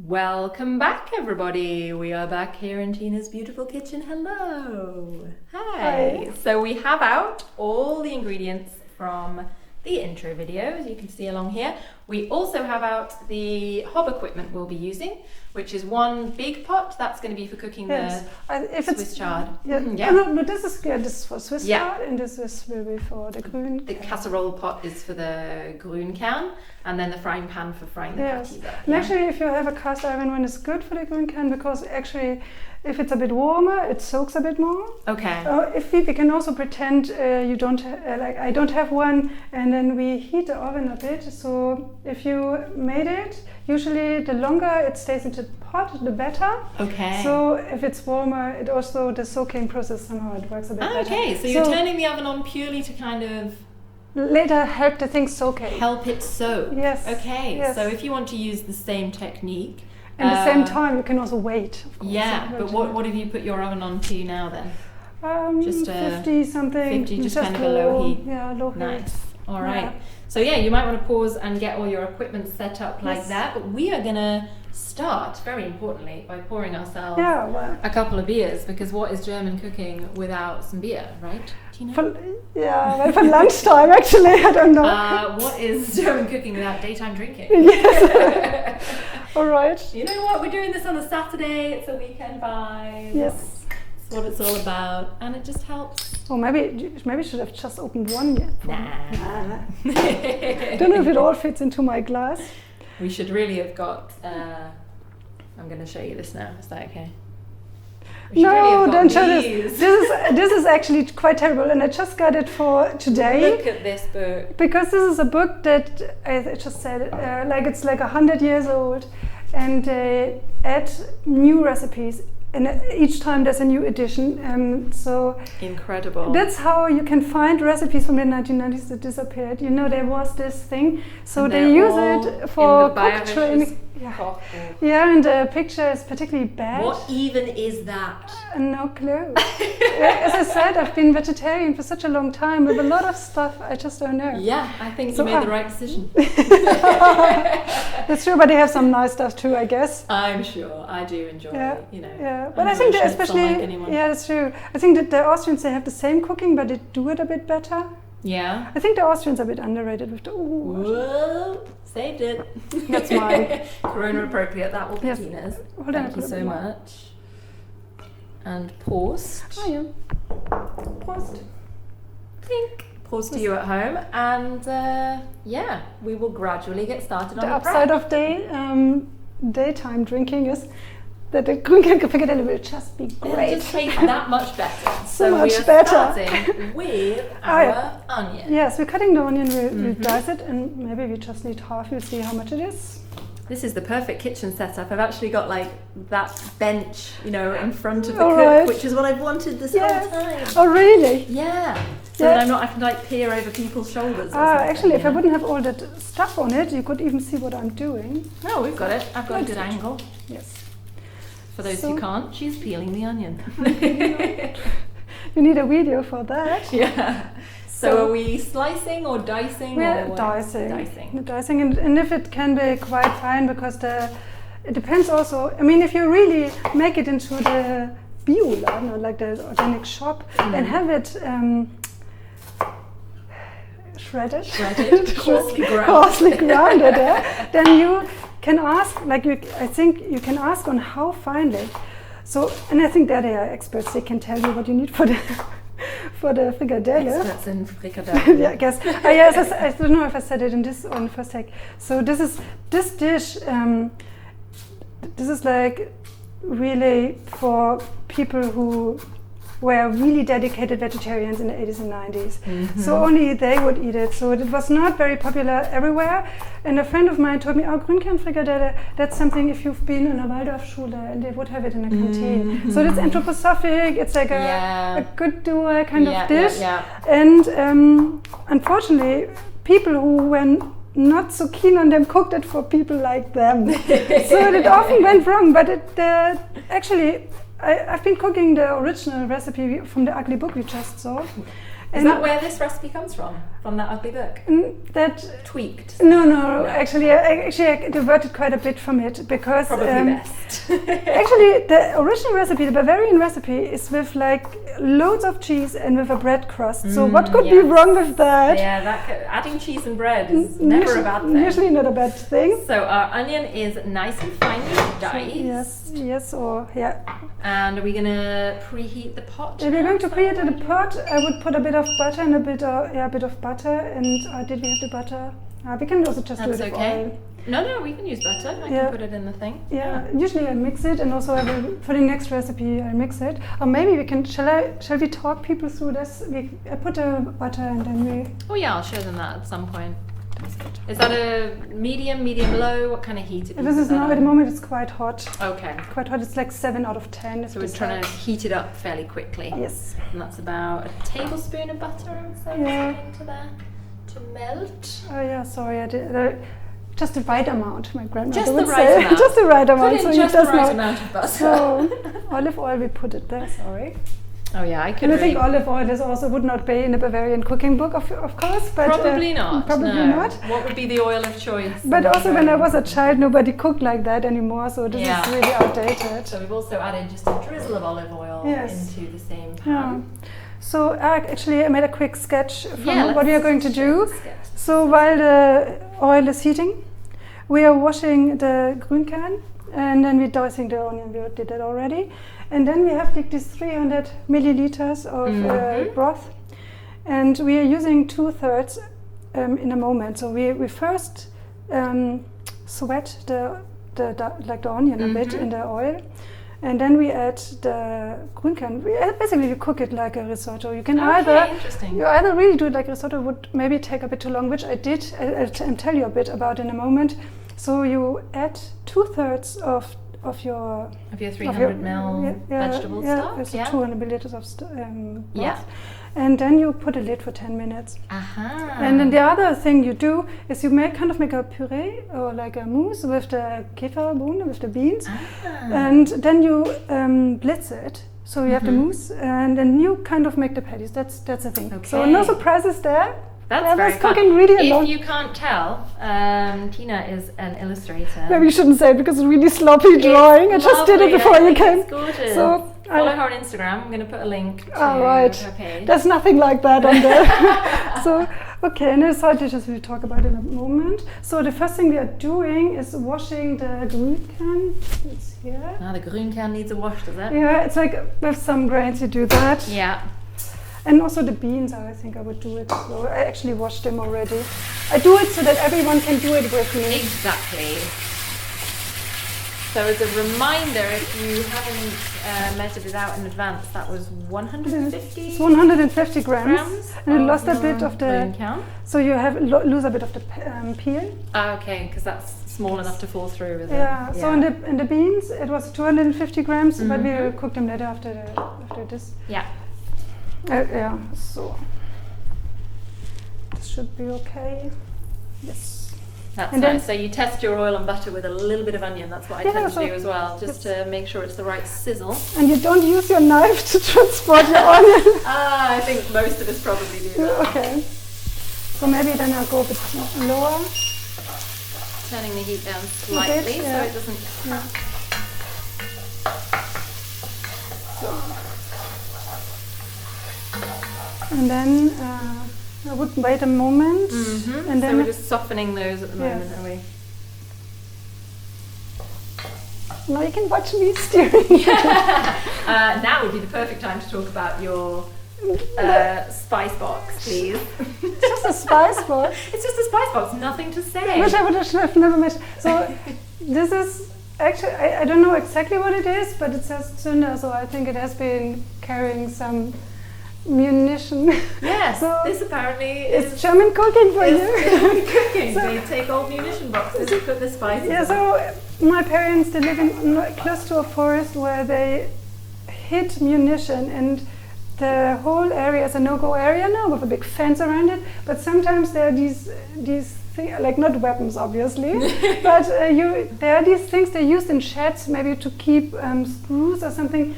Welcome back, everybody. We are back here in Tina's beautiful kitchen. Hello. Hi. So we have out all the ingredients from the intro video, as you can see along here. We also have out the hob equipment we'll be using, which is one big pot. That's going to be for cooking the Swiss chard. Yeah. No, this is for Swiss chard, and this will be for the grün. The casserole pot is for the Grünkern, and then the frying pan for frying the patties up. And actually, if you have a cast iron one, it's good for the Grünkern because actually, if it's a bit warmer, it soaks a bit more. Okay. If we can also pretend you don't I don't have one, and then we heat the oven a bit. So if you made it, usually the longer it stays in the pot, the better. Okay. So if it's warmer, it also the soaking process somehow it works a bit better. Okay. So you're turning the oven on purely to kind of later help the thing soak. Help it soak. Yes. Okay. Yes. So if you want to use the same technique. At the same time, you can also wait. Of course, but what have you put your oven on to now then? Just 50 something. 50, just kind of a low heat. Yeah, low heat. Nice. All right. So yeah, you might want to pause and get all your equipment set up like that. But we are gonna start, very importantly, by pouring ourselves a couple of beers, because what is German cooking without some beer, right? For lunchtime, actually, I don't know. What is German cooking without daytime drinking? Yes. All right. You know what? We're doing this on a Saturday. It's a weekend vibe. Yes. It's what it's all about, and it just helps. Oh, maybe should have just opened one yet. Nah. Don't know if it all fits into my glass. We should really have got. I'm going to show you this now. Is that okay? No, don't show this. This is actually quite terrible, and I just got it for today. Look at this book. Because this is a book that I just said, it's like 100 years old, and they add new recipes, and each time there's a new edition. So incredible. That's how you can find recipes from the 1990s that disappeared. You know, there was this thing, so they use it for cook training. Yeah, and the picture is particularly bad. What even is that? No clue. As I said, I've been vegetarian for such a long time. With a lot of stuff, I just don't know. Yeah, I think you made the right decision. That's true, but they have some nice stuff too, I guess. I'm sure. I do enjoy, Yeah, but I think that especially, that's true. I think that the Austrians, they have the same cooking, but they do it a bit better. Yeah. I think the Austrians are a bit underrated with the. Whoa, saved it. That's mine. Corona appropriate. That will be Tina's. Thank you so much. And paused. Oh yeah. Paused. Clink. Pause to you at home, and we will gradually get started on the upside of daytime drinking is that the Grünkern-Frikadelle will just be great. It'll just taste that much better. So much we are better. Starting with our onion. Yes, we're cutting the onion, we'll dice it, and maybe we just need half. You'll see how much it is. This is the perfect kitchen setup. I've actually got like that bench, in front of the cook, which is what I've wanted this whole time. Oh, really? Yeah. So that I can like peer over people's shoulders. Actually, if I wouldn't have all that stuff on it, you could even see what I'm doing. No, we've got it. I've got a good angle. Yes. For those who can't, she's peeling the onion. You need a video for that. Yeah. So are we slicing or dicing? We're dicing. Dicing, and if it can be quite fine, because it depends also. I mean, if you really make it into the Bioladen, like the organic shop, and have it shredded, coarsely grounded, then you can ask, I think you can ask on how finely. So, and I think that they are experts. They can tell you what you need for the frikadelle. Experts in frikadelle. Yeah, I guess. Yes, I don't know if I said it in this on the first take. So this dish. This is like really for people who were really dedicated vegetarians in the 80s and 90s. Mm-hmm. So only they would eat it. So it was not very popular everywhere. And a friend of mine told me, Grünkern-Frikadelle, that's something if you've been in a Waldorfschule, and they would have it in a canteen. Mm-hmm. So it's anthroposophic, it's like a good doer kind of dish. And unfortunately, people who were not so keen on them cooked it for people like them. So it often went wrong, but actually, I've been cooking the original recipe from the ugly book we just saw. Is that where this recipe comes from? from that ugly book? That Tweaked. No. Actually, I diverted quite a bit from it because Probably best. actually the original recipe, the Bavarian recipe, is with like loads of cheese and with a bread crust. So what could be wrong with that? Yeah, adding cheese and bread is never a bad thing. Usually not a bad thing. So our onion is nice and finely diced. Yes, And are we gonna preheat the pot? If you're going to preheat the pot, I would put a bit of butter and a bit of butter. And did we have the butter? We can also just do it with oil. No, we can use butter. I can put it in the thing. Yeah, usually I mix it, and also for the next recipe I'll mix it. Or maybe we can. Shall we talk people through this? I put the butter and then we. Oh yeah, I'll show them that at some point. Is that a medium low? What kind of heat? This is now at the moment it's quite hot. Okay. Quite hot. It's like 7 out of 10. So we're trying to heat it up fairly quickly. Yes. And that's about a tablespoon of butter, I would say, into there to melt. Oh yeah, sorry, I did. Just the right amount, my grandmother just would the right say. amount. Just the right amount. Put in so just the right amount of butter. So olive oil, we put it there. Sorry. Oh yeah, I could. And I think olive oil would not be in a Bavarian cooking book, of course. But probably not. Probably not. What would be the oil of choice? But also, when I was a child, nobody cooked like that anymore. So this is really outdated. So we've also added just a drizzle of olive oil into the same pan. Yeah. So actually, I made a quick sketch from what we are going to do. So while the oil is heating, we are washing the Grünkern, and then we're dicing the onion. We did that already. And then we have like these 300 milliliters of broth, and we are using 2/3 in a moment. So we first sweat the onion a bit in the oil, and then we add the Grünkern. Basically, we cook it like a risotto. You can either really do it like risotto. Would maybe take a bit too long, which I did. I'll tell you a bit about in a moment. So you add 2/3 of your 300 ml vegetable stock. Yeah, 200 milliliters of broth. And then you put a lid for 10 minutes. And then the other thing you do is you make a puree or like a mousse with the Feuerbohnen, with the beans. And then you blitz it. So you have the mousse, and then you kind of make the patties. That's the thing. Okay. So no surprises there. That's very fun. Cooking really alone. If you can't tell, Tina is an illustrator. Maybe you shouldn't say it because it's really sloppy drawing. I just did it before you came. It's gorgeous. So follow her on Instagram. I'm going to put a link to her page. There's nothing like that on there. So, okay, and the side dishes we'll talk about in a moment. So the first thing we are doing is washing the Grünkern. It's here. Now the Grünkern needs a wash, does it? Yeah, it's like with some grains you do that. Yeah. And also the beans, I think I would do it. So I actually washed them already. I do it so that everyone can do it with me. Exactly. So as a reminder, if you haven't measured it out in advance, that was 150. It's 150 grams, and you lost a bit of the. Grünkern. So you lose a bit of the peel. Okay, because that's small enough to fall through with it. Yeah. So in the beans, it was 250 grams, but we will cook them later after this. Yeah. So this should be okay. Yes. That's nice. So you test your oil and butter with a little bit of onion. That's what I tend to do as well, just to make sure it's the right sizzle. And you don't use your knife to transport your onion. I think most of us probably do that. Okay. So maybe then I'll go a bit lower. Turning the heat down slightly so it doesn't crack. And then I would wait a moment. And then so we're just softening those at the moment, are we? Now you can watch me steering. Now would be the perfect time to talk about your spice box, please. It's just a spice box. It's just a spice box, nothing to say. Which I would have never mentioned. So this is actually, I don't know exactly what it is, but it says Zunder, so I think it has been carrying some munition. Yes, so this apparently is German cooking for you. German cooking. So they take old munition boxes and put the spices in. Yeah, so my parents, they live close to a forest where they hid munition, and the whole area is a no-go area now with a big fence around it, but sometimes there are these things, like not weapons obviously, but there are these things they used in sheds maybe to keep screws or something.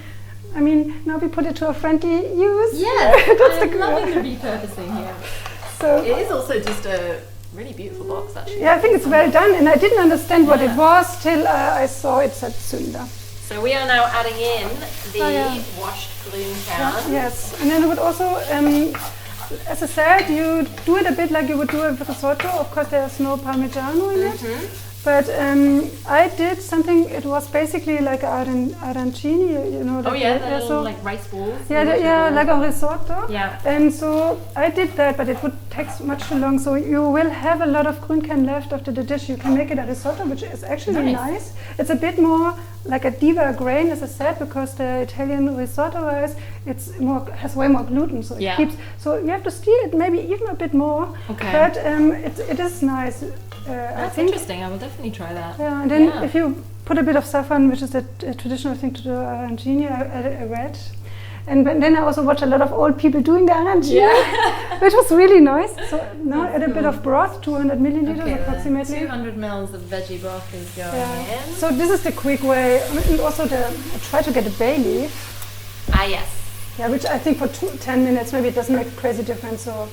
I mean, now we put it to a friendly use. Yes, that's I'm loving the repurposing here. So it is also just a really beautiful box, actually. yeah, I think it's well done, and I didn't understand what it was till I saw it said Zunder. So we are now adding in the washed Grünkern. Yes, and then I would also, as I said, you do it a bit like you would do a risotto. Of course, there's no Parmigiano in it. But I did something, it was basically like arancini, you know. Oh yeah, the little like rice balls. Yeah, like a risotto. Yeah. And so I did that, but it would take much too long. So you will have a lot of Grünkern left after the dish. You can make it a risotto, which is actually nice. It's a bit more like a diva grain, as I said, because the Italian risotto rice, has way more gluten, so it keeps. So you have to steer it maybe even a bit more. Okay. But it is nice. That's interesting. I will definitely try that. Yeah, and then if you put a bit of saffron, which is a traditional thing to do arancini, I read. And then I also watched a lot of old people doing the arancini, which was really nice. So now add a bit of broth, 200 milliliters approximately. 200 mils of veggie broth is going in. So this is the quick way. And also I try to get a bay leaf. Ah, yes. Yeah, which I think for 10 minutes maybe it doesn't make a crazy difference. So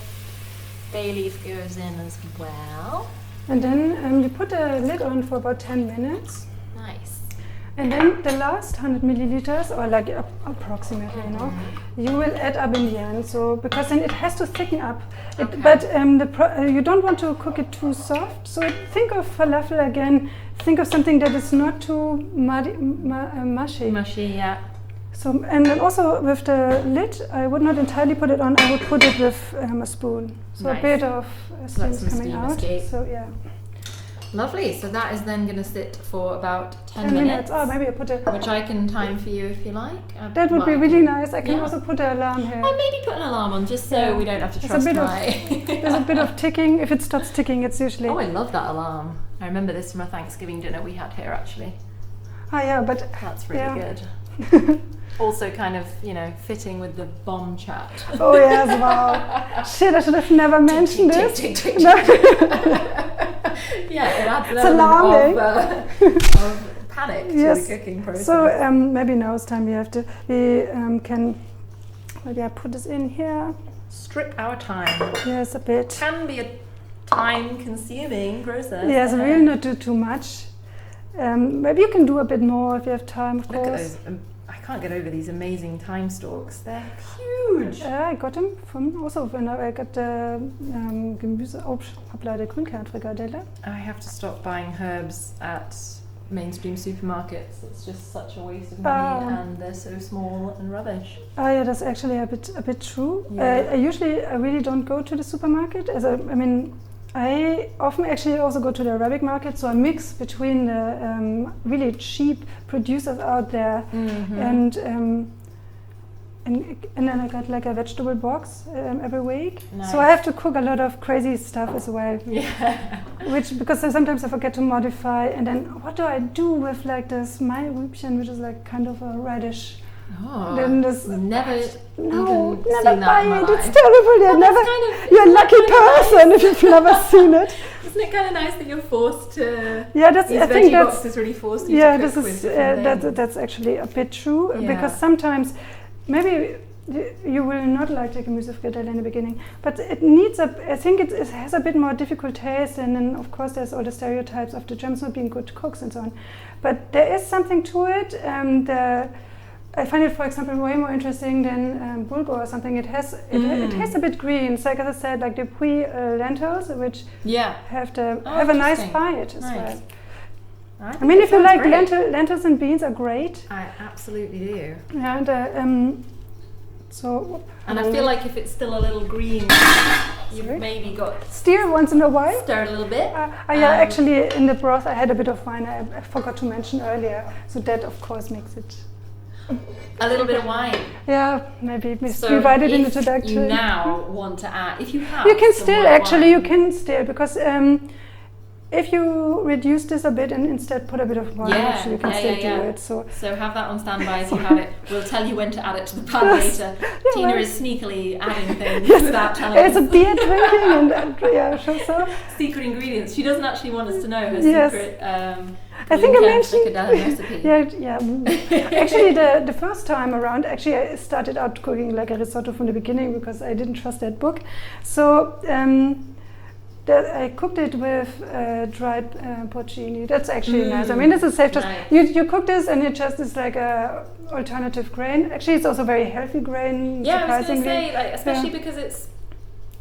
bay leaf goes in as well. And then you put a lid on for about 10 minutes. Nice. And then the last 100 milliliters, or like approximately, you know, you will add up in the end. So because then it has to thicken up. But you don't want to cook it too soft. So think of falafel again. Think of something that is not too mushy. Mushy, yeah. So and then also with the lid, I would not entirely put it on. I would put it with a spoon. So a bit of steam is coming out. Escape. So yeah. Lovely. So that is then going to sit for about 10 minutes. Oh, maybe I put it. Which I can time for you if you like. That would be really nice. I can also put an alarm here. Or maybe put an alarm on just so we don't have to trust my... There's a bit of ticking. If it stops ticking, it's usually... Oh, I love that alarm. I remember this from a Thanksgiving dinner we had here, actually. Oh, yeah, but... That's really good. Also kind of, fitting with the bomb chat. Oh, yes, wow. Shit, I should have never mentioned this. Yeah, it adds it's alarming. Of panic to the cooking process. So maybe now it's time we can put this in here. Strip our time. Yes, a bit. Can be a time-consuming process. Yes, really not do too much. Maybe you can do a bit more if you have time, of course. Look at those. I can't get over these amazing thyme stalks. They're huge. I got them from also when I got the Grünkern-Frikadelle. I have to stop buying herbs at mainstream supermarkets. It's just such a waste of money, and they're so small and rubbish. Oh yeah, that's actually a bit true. Yeah. I really don't go to the supermarket. I often actually also go to the Arabic market, so I mix between the really cheap producers out there, and then I got like a vegetable box every week. Nice. So I have to cook a lot of crazy stuff as well. Yeah. Because sometimes I forget to modify, and then what do I do with like this Mairübchen, which is like kind of a radish. Oh, then this never buy it. It's terrible. You're a lucky person if you've never seen it. Isn't it kind of nice that you're forced to? Yeah, I think that's boxes really forced you to cook with different things. That's actually a bit true because sometimes maybe you will not like the Gemüsefrikadelle in the beginning, but it needs I think it has a bit more difficult taste, and then of course there's all the stereotypes of the Germans not being good cooks and so on. But there is something to it. I find it, for example, way more interesting than bulgur or something. It tastes a bit green. So like as I said, like the lentils, which have a nice bite as well. I mean, if you like lentils and beans are great. I absolutely do. And and I feel like if it's still a little green, you've maybe got stir once in a while. Stir a little bit. Actually, in the broth, I had a bit of wine. I forgot to mention earlier. So that, of course, makes it. A little bit of wine. Yeah, maybe divide it into that. You now want to add, if you have. You can still because if you reduce this a bit and instead put a bit of wine, actually you can still do it. So have that on standby if you have it. We'll tell you when to add it to the pan later. Tina is sneakily adding things without telling us. It's a beer drinking and so. Secret ingredients. She doesn't actually want us to know her secret. I think I mentioned. Recipe. Actually, the first time around, I started out cooking like a risotto from the beginning because I didn't trust that book. So. I cooked it with dried porcini. That's actually nice. I mean, this is safe. Just you cook this and it just is like a alternative grain. Actually, it's also very healthy grain. Yeah, I was going to say, like, especially because it's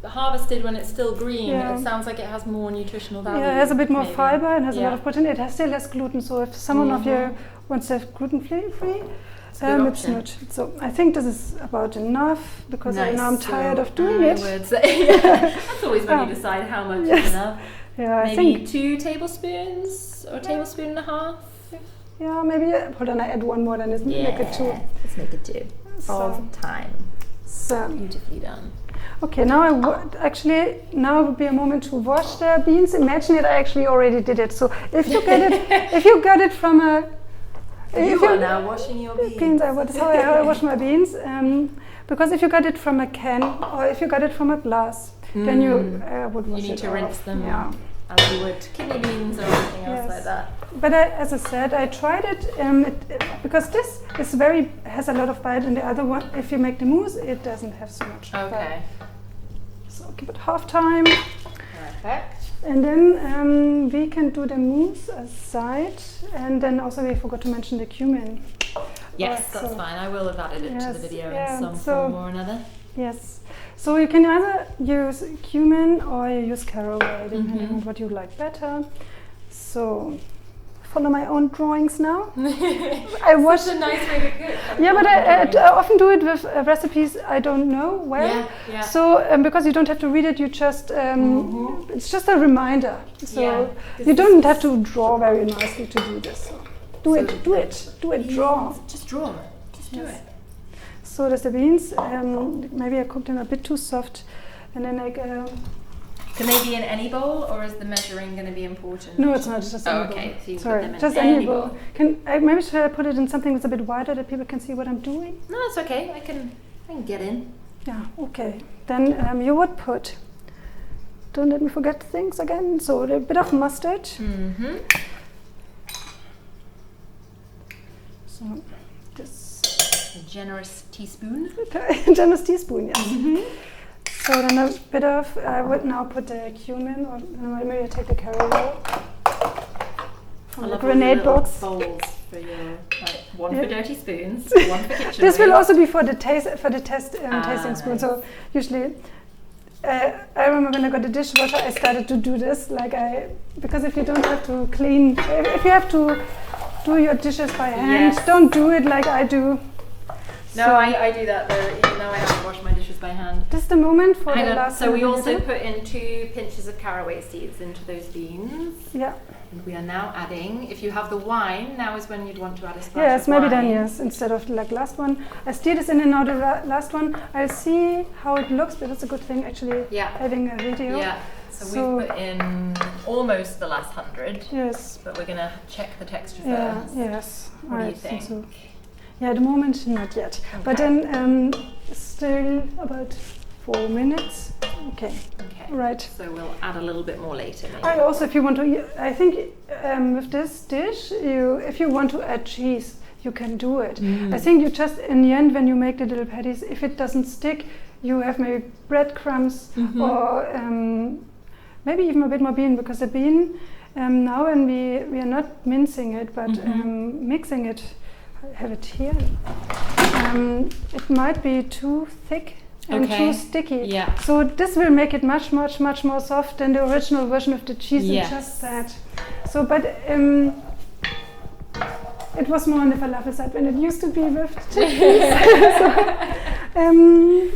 harvested when it's still green. It sounds like it has more nutritional value. Yeah, it has a bit more fiber and has a lot of protein. It has still less gluten. So if someone of you wants to have gluten-free. It's not. So I think this is about enough because now I'm tired of doing it. That's always when you decide how much is enough. Yeah, maybe I think 2 tablespoons or a tablespoon and a half. Yeah, maybe. Hold on, I add one more, then let's make it 2. Let's make it 2. Of time. So beautifully done. Okay, now now would be a moment to wash the beans. Imagine it, I actually already did it. So if you get it, if you got it from a You are now washing your beans. That's how I wash my beans. Because if you got it from a can or if you got it from a glass, then you would wash it. You need to rinse them as you would kidney beans or anything else like that. But as I said, I tried it, because this is has a lot of bite, and the other one, if you make the mousse, it doesn't have so much bite. So give it half time. Perfect. And then we can do the mousse aside, and then also we forgot to mention the cumin. Yes, that's fine. I will have added it to the video in some form or another. Yes. So you can either use cumin or you use caraway, depending on what you like better. So follow my own drawings now. Such a nice way to cook. Yeah, but I often do it with recipes I don't know well. Yeah. So because you don't have to read it, you just it's just a reminder. So you don't have to draw very nicely to do this. So do it, draw. Just draw. Just do it. So there's the beans. Maybe I cooked them a bit too soft, and then I Can they be in any bowl, or is the measuring going to be important? No, it's not. It's just any bowl. Okay, so you Sorry, put them in just any bowl. Maybe should I put it in something that's a bit wider that people can see what I'm doing? No, it's okay. I can get in. Yeah. Okay. Then you would put. Don't let me forget things again. So a bit of mustard. So this. A generous teaspoon. Generous teaspoon, yes. So then a bit of, I would now put the cumin, or maybe I take the caraway from the grenade box. Bowls for your, one for dirty spoons, one for kitchen. This will also be for the tasting spoon. So usually, I remember when I got a dishwasher, I started to do this, because if you don't have to clean, if you have to do your dishes by hand, don't do it like I do. No, I do that though, even though I have to wash my dishes by hand. This is the moment for the last. So we also put in 2 pinches of caraway seeds into those beans. Yeah. And we are now adding, if you have the wine, now is when you'd want to add a splash of Yes, maybe wine. then yes, instead of like last one. I stir this in and now the last one. I'll see how it looks, but it's a good thing actually having a video. Yeah. So we've put in almost the last 100. Yes. But we're going to check the texture first. Yes. What do you think? So. Yeah, at the moment not yet. Okay. But then still about 4 minutes. Okay. Right. So we'll add a little bit more later. Maybe. Also, if you want to, I think with this dish, if you want to add cheese, you can do it. I think you just in the end when you make the little patties, if it doesn't stick, you have maybe breadcrumbs or maybe even a bit more bean, because the bean now when we are not mincing it but mixing it. I have it here. It might be too thick and too sticky. Yeah. So this will make it much more soft than the original version of the cheese. Yes. And just that. So, but it was more on the falafel side when it used to be with chickpeas.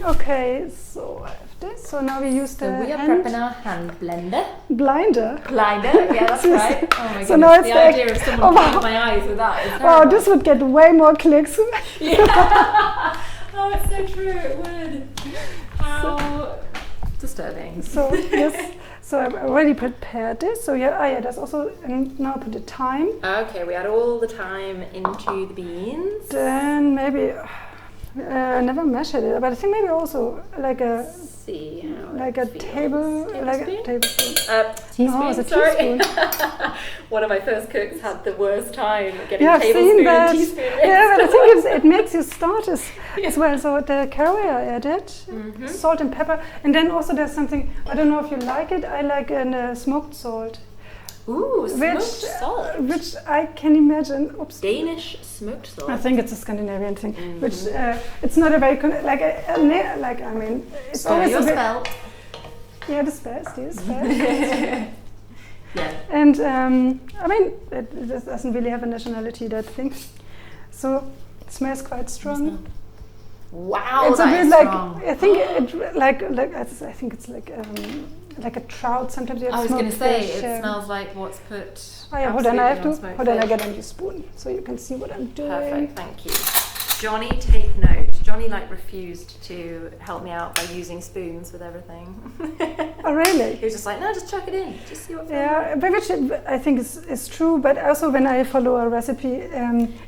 Okay, so I have this. So now we use the we are prepping our hand blender. Blinder? Yeah, that's right. Oh my goodness, so now it's the idea of someone covering my eyes with that is terrible. Wow, this would get way more clicks. Oh, it's so true, it would. How disturbing. So yes, So I already prepared this. So yeah, there's also, and now I put the thyme. Okay, we add all the thyme into the beans. Then maybe, I never measured it, but I think maybe also like a tablespoon. Teaspoon, no, it's a sorry. teaspoon. One of my first cooks had the worst time getting Yeah, I've tablespoon seen that. and teaspoon. Yeah, but I think it makes you start as well. So the caraway I added, salt and pepper, and then also there's something, I don't know if you like it, I like smoked salt. Ooh, smoked salt. Which I can imagine. Oops. Danish smoked salt. I think it's a Scandinavian thing. Which it's not a very I mean it's always a bit. Spelt. Yeah, the spelt. Yeah. And I mean it doesn't really have a nationality, that thing. So it smells quite strong. Wow, it's that a bit is like strong. I think I think it's like a trout. Sometimes you have I was going to smoked say, fish, it smells like what's put. Oh yeah, hold on, I absolutely get a new spoon so you can see what I'm doing. Perfect, thank you. Johnny, take note. Johnny refused to help me out by using spoons with everything. Oh really? He was just like, no, just chuck it in, just see what's Yeah, but which I think is true. But also when I follow a recipe,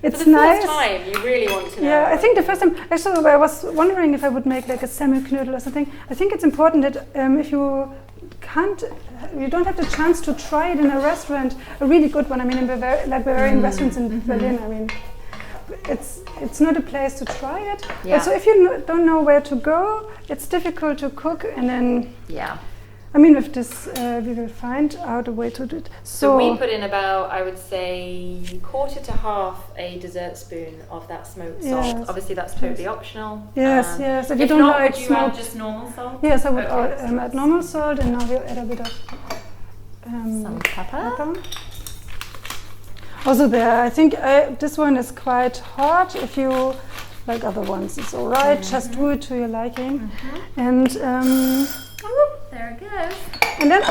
it's For the nice. first time, you really want to know. Yeah, I think the first time. Actually, I was wondering if I would make like a semmelknödel or something. I think it's important that if you don't have the chance to try it in a restaurant, a really good one. I mean, in Bavarian restaurants in Berlin. I mean, it's not a place to try it. Yeah. So if you don't know where to go, it's difficult to cook. And then I mean, with this, we will find out a way to do it. So we put in about, I would say, 1/4 to 1/2 a dessert spoon of that smoked salt. Obviously, that's totally optional. Yes. If you don't not, like would you smoked, add just normal salt? Yes, I would add normal salt, and now we'll add a bit of some pepper. Also, I think this one is quite hot. If you like other ones, it's all right. Just do it to your liking, and. There it goes. And then,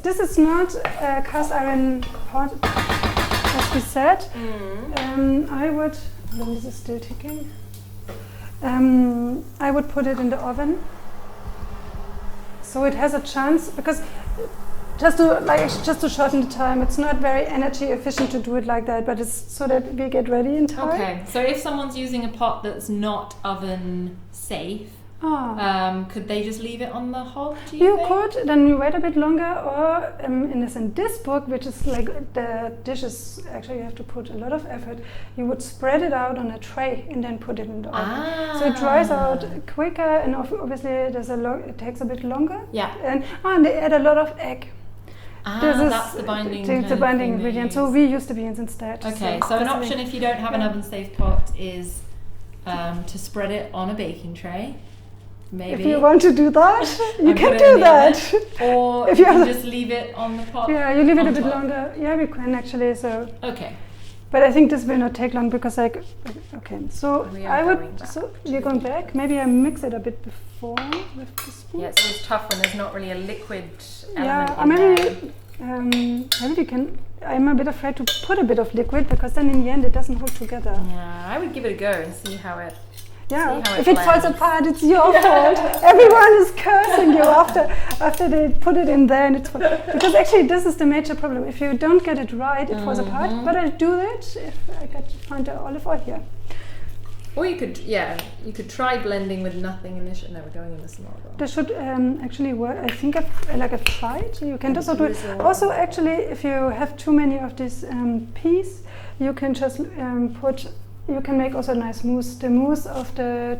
this is not a cast iron pot, as we said. I would, this is still ticking. I would put it in the oven, so it has a chance, because just to shorten the time. It's not very energy efficient to do it like that, but it's so that we get ready in time. Okay, so if someone's using a pot that's not oven safe, could they just leave it on the hob? You could, then you wait a bit longer, or in this book, which is like the dishes, actually you have to put a lot of effort, you would spread it out on a tray and then put it in the oven. So it dries out quicker, and obviously it takes a bit longer. Yeah. And they add a lot of egg. That's the binding ingredient. So we use the beans instead. Okay, so an option if you don't have an oven-safe pot is to spread it on a baking tray. Maybe. If you want to do that, you can do that. Or if you can just leave it on the pot. Yeah, you leave it a bit longer. Yeah, we can actually. So. Okay. But I think this will not take long because okay. So you're going back. Maybe I mix it a bit before with the spoon. Yeah, it's always tough when there's not really a liquid element. Yeah, maybe we can. I'm a bit afraid to put a bit of liquid because then in the end it doesn't hold together. Yeah, I would give it a go and see how it. Yeah, if it falls apart, it's your fault. Everyone is cursing you after they put it in there, and it's because actually this is the major problem. If you don't get it right, it falls apart. But I do it if I find the olive oil here. Or you could try blending with nothing initially. No, we're going in this more. This should actually work. I think I've tried. You can also do it. Also, actually, if you have too many of these peas, you can just You can make also a nice mousse. The mousse of the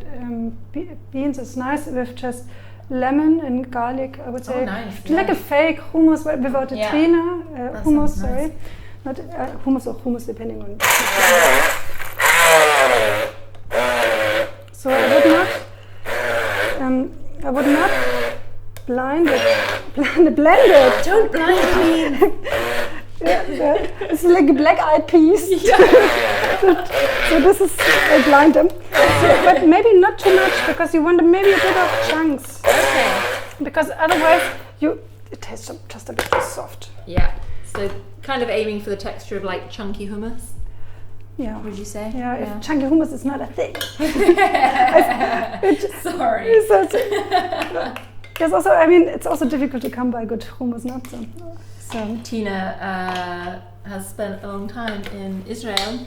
beans is nice with just lemon and garlic, I would say. Oh, nice. Like a fake hummus without the trina. Hummus, sorry. Nice. Not hummus or hummus, depending on. So I would not blend it. Don't blind me. Yeah, it's like black-eyed peas. So this is, I blind them. But maybe not too much, because you want maybe a bit of chunks. Okay. Because otherwise it tastes just a bit too soft. Yeah. So kind of aiming for the texture of like chunky hummus. Yeah. Would you say? Yeah. If chunky hummus is not a thing. Sorry. There's also, I mean, it's also difficult to come by good hummus, not so. Tina has spent a long time in Israel,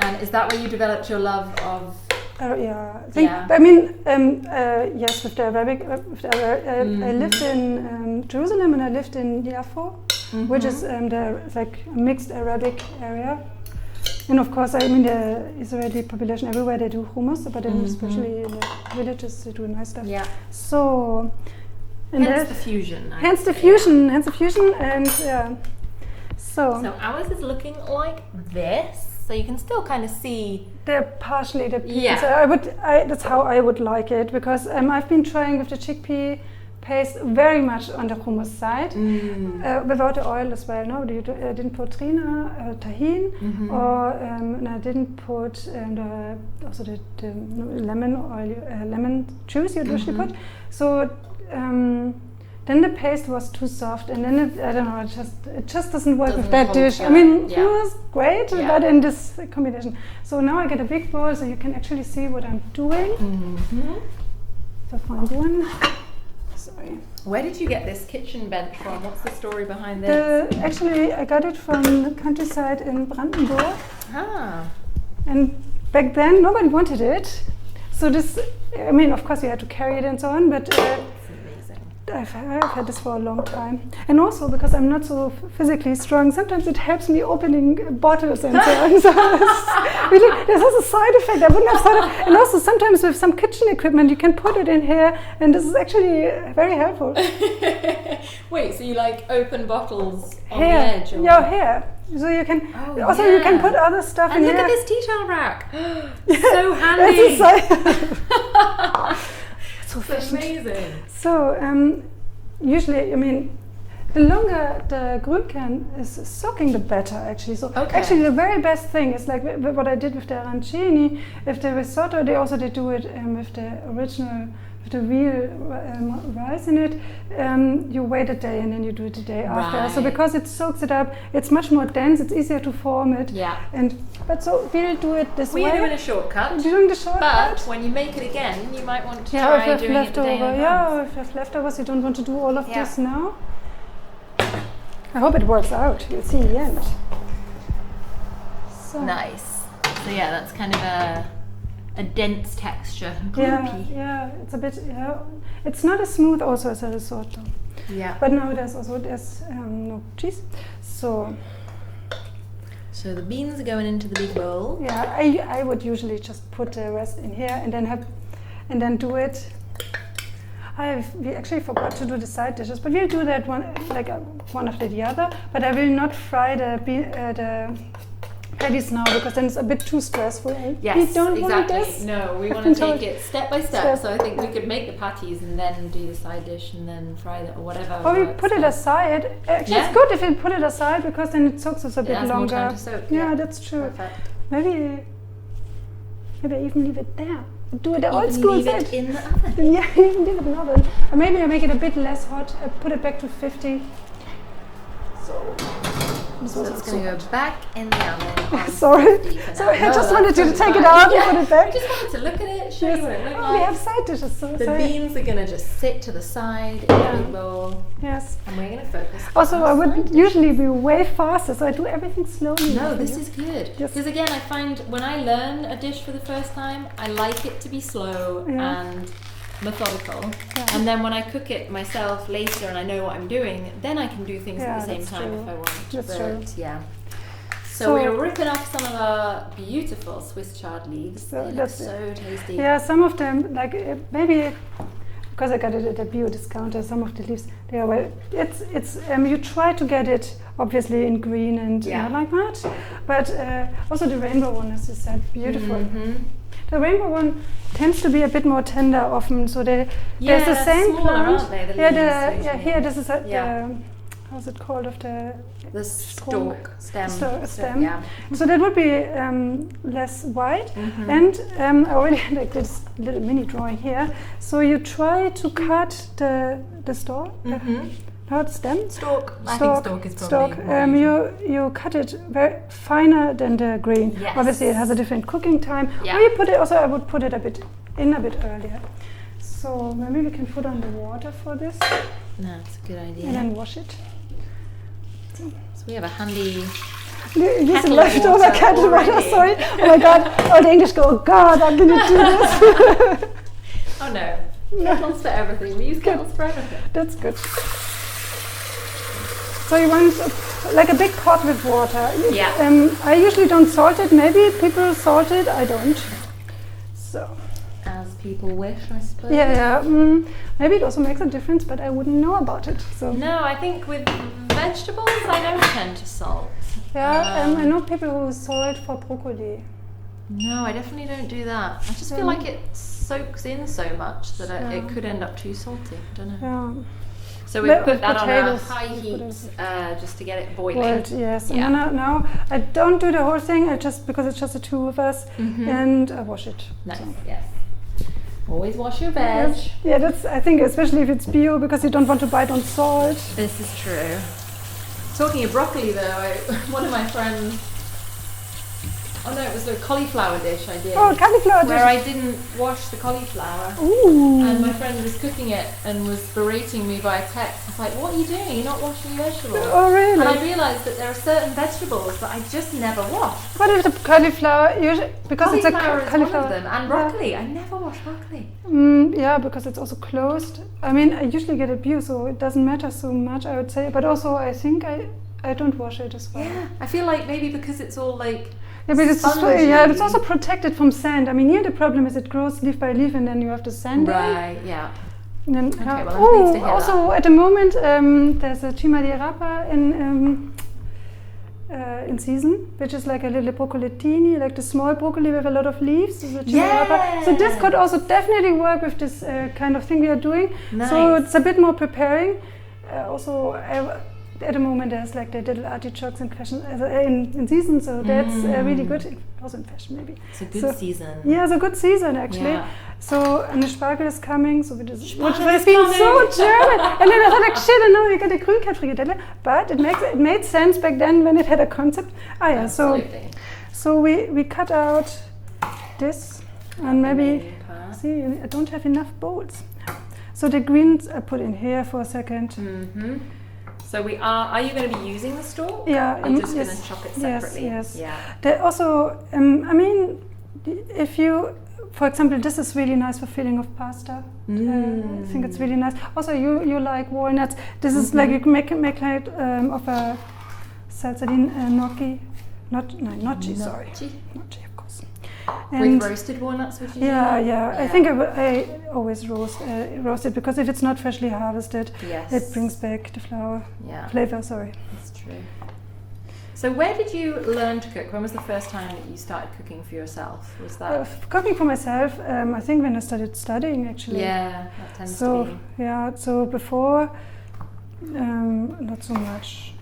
and is that where you developed your love of? Yeah, I think. I mean, yes, with the Arabic. I lived in Jerusalem and I lived in Yafo, which is the like mixed Arabic area. And of course, I mean, the Israeli population everywhere they do hummus, but then especially in the villages they do nice stuff. Yeah. So. And hence the fusion. Hence the fusion, and yeah. So ours is looking like this. So you can still kind of see. They're partially the pieces. Yeah. So that's how I would like it, because I've been trying with the chickpea paste very much on the hummus side, without the oil as well. No, I didn't put tahini, or and I didn't put the lemon oil, lemon juice you'd usually put. So then the paste was too soft, and then I don't know, it just doesn't work with that dish. I mean, hummus great, but in this combination. So now I get a big bowl, so you can actually see what I'm doing. So find one. Sorry. Where did you get this kitchen bench from? What's the story behind this? Actually, I got it from the countryside in Brandenburg. Ah. And back then, nobody wanted it. So this, I mean, of course, you had to carry it and so on, but I've had this for a long time. And also, because I'm not so physically strong, sometimes it helps me opening bottles and so on. So really, this has a side effect. I wouldn't have thought of. And also, sometimes with some kitchen equipment, you can put it in here, and this is actually very helpful. Wait, so you like open bottles on here. the edge? Or Yeah, here. So you can you can put other stuff and in look here. at this tea towel rack. So handy. That's amazing. So usually, I mean, the longer the Grünkern is soaking, the better actually. So actually the very best thing is like what I did with the arancini. If the risotto, they do it with the original, with the real rice in it. You wait a day and then you do it the day after. So because it soaks it up, it's much more dense. It's easier to form it. Yeah. But so we'll do it this way. We're doing a shortcut. You're doing the shortcut. But when you make it again, you might want to try doing it the day in advance. If you have leftovers, you don't want to do all of this now. I hope it works out. You'll see in the end. So. Nice. So yeah, that's kind of a dense texture. Gloopy. Yeah, it's a bit. Yeah, it's not as smooth also as a risotto. Yeah. But now there's no cheese. So the beans are going into the big bowl. Yeah, I would usually just put the rest in here and then do it. We actually forgot to do the side dishes, but we'll do that one after the other. But I will not fry the patties now, because then it's a bit too stressful. Yes, we don't want this. No, we want to take it step by step. So I think we could make the patties and then do the side dish and then fry it or whatever. Or we put it aside. Actually, it's good if we put it aside, because then it soaks us a bit longer. More time to soak. Yeah, that's true. Perfect. Maybe I even leave it there. Do it the old school leave it in the oven. Yeah, even leave it in the oven. Or maybe I make it a bit less hot. I put it back to 50. So it's going to go back in the oven. Sorry, I just wanted you to take it out and put it back. I just wanted to look at it, show you what it looked like. We have side dishes. So the beans are going to just sit to the side in a big bowl. Yes. And we're going to focus. Also, I would usually be way faster, so I do everything slowly. No, this is good. Because again, I find when I learn a dish for the first time, I like it to be slow and methodical, and then when I cook it myself later and I know what I'm doing, then I can do things at the same time if I want. That's true. Yeah. So we're ripping off some of our beautiful Swiss chard leaves. They look so tasty. Yeah, some of them, like maybe because I got it at a bio discounter, some of the leaves, they are well. It's you try to get it obviously in green and like that, but also the rainbow one, as you said, beautiful. The rainbow one tends to be a bit more tender often, so there's the same smaller, plant. Aren't they? Here this is the how's it called, of the stalk stem. Yeah. So that would be less white, and I already like this little mini drawing here. So you try to cut the stalk. Not stem. Stalk. I think stalk is probably you cut it very finer than the green. Yes. Obviously, it has a different cooking time. Or you put it. Also, I would put it a bit earlier. So maybe we can put on the water for this. That's a good idea. And then wash it. So we have a handy Use kettle leftover of kettle water water, already. sorry. Oh my god, oh the English go, oh god, I'm gonna do this. Oh no, kettles for everything. We use kettles for everything. That's good. So you want like a big pot with water. Yeah. I usually don't salt it. Maybe people salt it. I don't. So. As people wish, I suppose. Yeah. Maybe it also makes a difference, but I wouldn't know about it. So. No, I think with vegetables, I don't tend to salt. Yeah, I know people who salt for broccoli. No, I definitely don't do that. I just feel like it soaks in so much that it could end up too salty. I don't know. Yeah. So we put that on a high heat just to get it boiling. Boiled, yes. Yeah. And now I don't do the whole thing. I just because it's just the two of us, and I wash it. Nice. So. Yes. Always wash your veg. Yes. Yeah, that's. I think especially if it's bio, because you don't want to bite on salt. This is true. Talking of broccoli, though, one of my friends. Oh no, it was a cauliflower dish I did. Oh, cauliflower dish. Where I didn't wash the cauliflower. Ooh. And my friend was cooking it and was berating me by text. I was like, what are you doing? You're not washing your vegetables. Oh, really? And I realised that there are certain vegetables that I just never wash. What is the cauliflower? Usually, because it's a Cauliflower is cauliflower. one of them. And broccoli. I never wash broccoli. Yeah, because it's also closed. I mean, I usually get it bio, so it doesn't matter so much, I would say. But also, I think I don't wash it as well. Yeah. I feel like maybe because it's all like... Yeah, but spongy. it's also protected from sand. I mean, here the problem is it grows leaf by leaf, and then you have the sand. Right, yeah. And then, Okay, well, I'm pleased to hear also that. at the moment there's a chima di rapa in season, which is like a little broccolettini, like the small broccoli with a lot of leaves. This is a chima di rapa. So this could also definitely work with this kind of thing we are doing. Nice. So it's a bit more preparing. At the moment there's like the little artichokes in fashion in season, so that's really good. Also in fashion maybe. It's a good season. Yeah, it's a good season actually. Yeah. So and the spargel is coming, so which has Spargel been is so coming. German. And then I thought like shit, and now you get a Grünkern-Frikadelle, but it made sense back then when it had a concept. Absolutely. So we cut out this and maybe see I don't have enough bowls. So the greens I put in here for a second. So are you going to be using the stalk? Yeah, Or are you just going to chop it separately? Yes. Yeah. There also, I mean, if you, for example, this is really nice for filling of pasta. I think it's really nice. Also, you like walnuts. This is like you can make like of a salsadine gnocchi, gnocchi. Sorry, gnocchi, of course. With roasted walnuts, would you? Yeah. I think I always roast it because if it's not freshly harvested, it brings back the flavor. Sorry. That's true. So where did you learn to cook? When was the first time that you started cooking for yourself? Was that cooking for myself? I think when I started studying, actually. Yeah, that tends to be. Yeah. So before, not so much.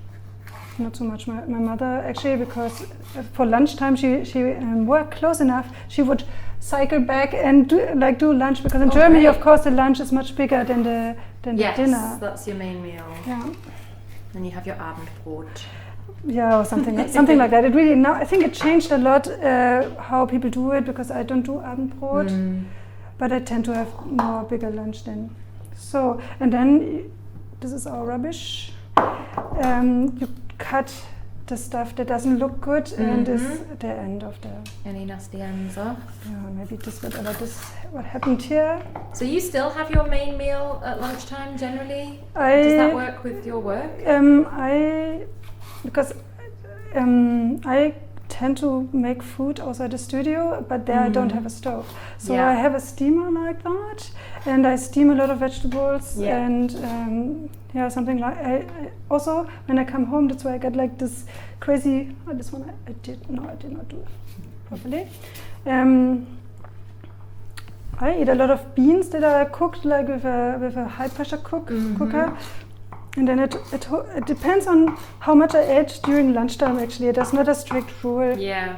Not so much my mother actually, because for lunchtime she worked close enough. She would cycle back and do lunch, because in Germany, of course, the lunch is much bigger than the dinner. Yes, that's your main meal. Yeah. Then you have your Abendbrot. Yeah, or something like that. It really now I think it changed a lot how people do it, because I don't do Abendbrot, but I tend to have more bigger lunch then. So and then this is our rubbish. You cut the stuff that doesn't look good, and is the end of the. Any nasty ends off? Yeah, maybe what happened here. So you still have your main meal at lunchtime generally? Does that work with your work? Because I tend to make food also at the studio, but there I don't have a stove. So I have a steamer like that, and I steam a lot of vegetables and something like. I also when I come home, that's why I got like this crazy. Oh, this one I did not do it properly. I eat a lot of beans that are cooked like with a high pressure cooker. And then it depends on how much I ate during lunchtime. Actually, there's not a strict rule. Yeah.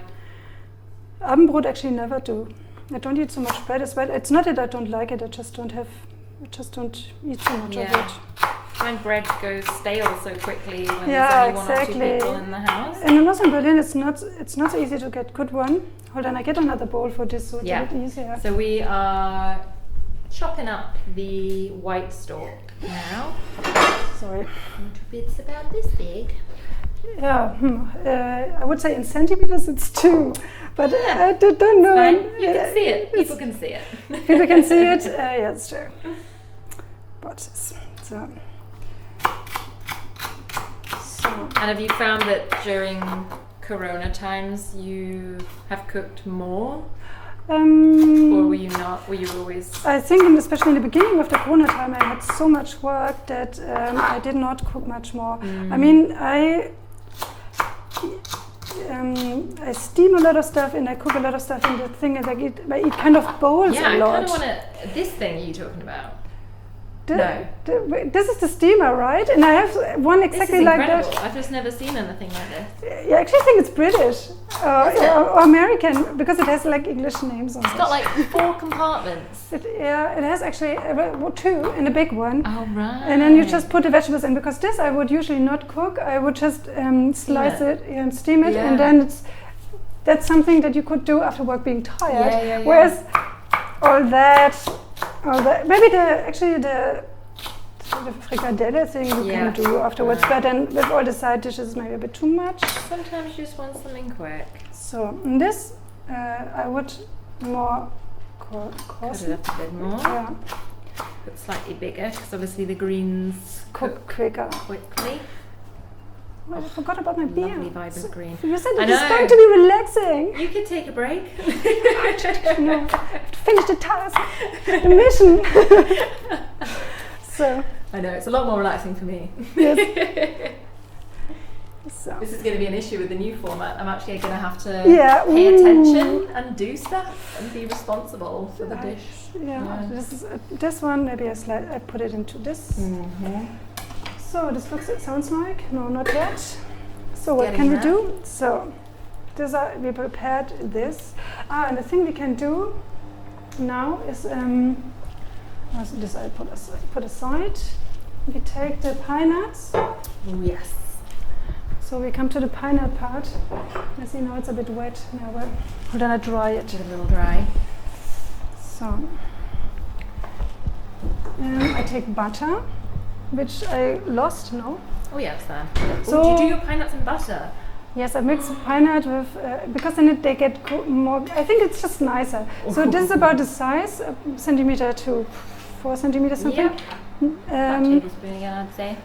Abendbrot actually never do. I don't eat so much bread as well. It's not that I don't like it. I just don't eat so much of it. And bread goes stale so quickly when there's only one or two people in the house. And also in Berlin, it's not so easy to get good one. Hold on, I get another bowl for this, so it's a bit easier. So we are chopping up the white stalk now. Sorry. Little bits about this big. Yeah, I would say in centimeters it's 2, but I don't know. You can see it. People can see it. People can see it. Yeah, it's true. But so. And have you found that during Corona times you have cooked more? Or were you not? Were you always? I think, especially in the beginning of the Corona time, I had so much work that I did not cook much more. I mean, I steam a lot of stuff and I cook a lot of stuff, and the thing is, I eat kind of bowls a lot. Yeah, I kind of want to. This thing you're talking about. No. This is the steamer, right? And I have one exactly like that. I've just never seen anything like this. Yeah, I actually think it's British or American, because it has like English names on it. It's got like 4 compartments. It has actually 2 and a big one. Oh, right. And then you just put the vegetables in, because this I would usually not cook. I would just slice it and steam it, and then that's something that you could do after work being tired. Yeah. Whereas all that, maybe the frikadelle thing you can do afterwards, but then with all the side dishes maybe a bit too much. Sometimes you just want something quick. So in this I would more coarse it up a bit more. Yeah. But slightly bigger, because obviously the greens cook quicker. Quickly. Oh, I forgot about my beer. Lovely vibrant green. You said it was going to be relaxing. You could take a break. No, I have to finish the task, the mission. So. I know, it's a lot more relaxing for me. Yes. So. This is going to be an issue with the new format. I'm actually going to have to pay attention and do stuff and be responsible for the dish. Yeah. This one, maybe I put it into this. So this sounds like, no, not yet. So what can we do? So we prepared this. And the thing we can do now is, this I put aside. We take the pine nuts. Yes. So we come to the pine nut part. I see now it's a bit wet. Now we're gonna dry it. Get a little dry. So I take butter, which I lost, no? Oh yes, there. So do you do your pine nuts in butter? Yes, I mix pine nut with, because then they get more, I think it's just nicer. So this is about the size, centimeter to 4 centimeters something. Yep. About tablespoon again, I'd say.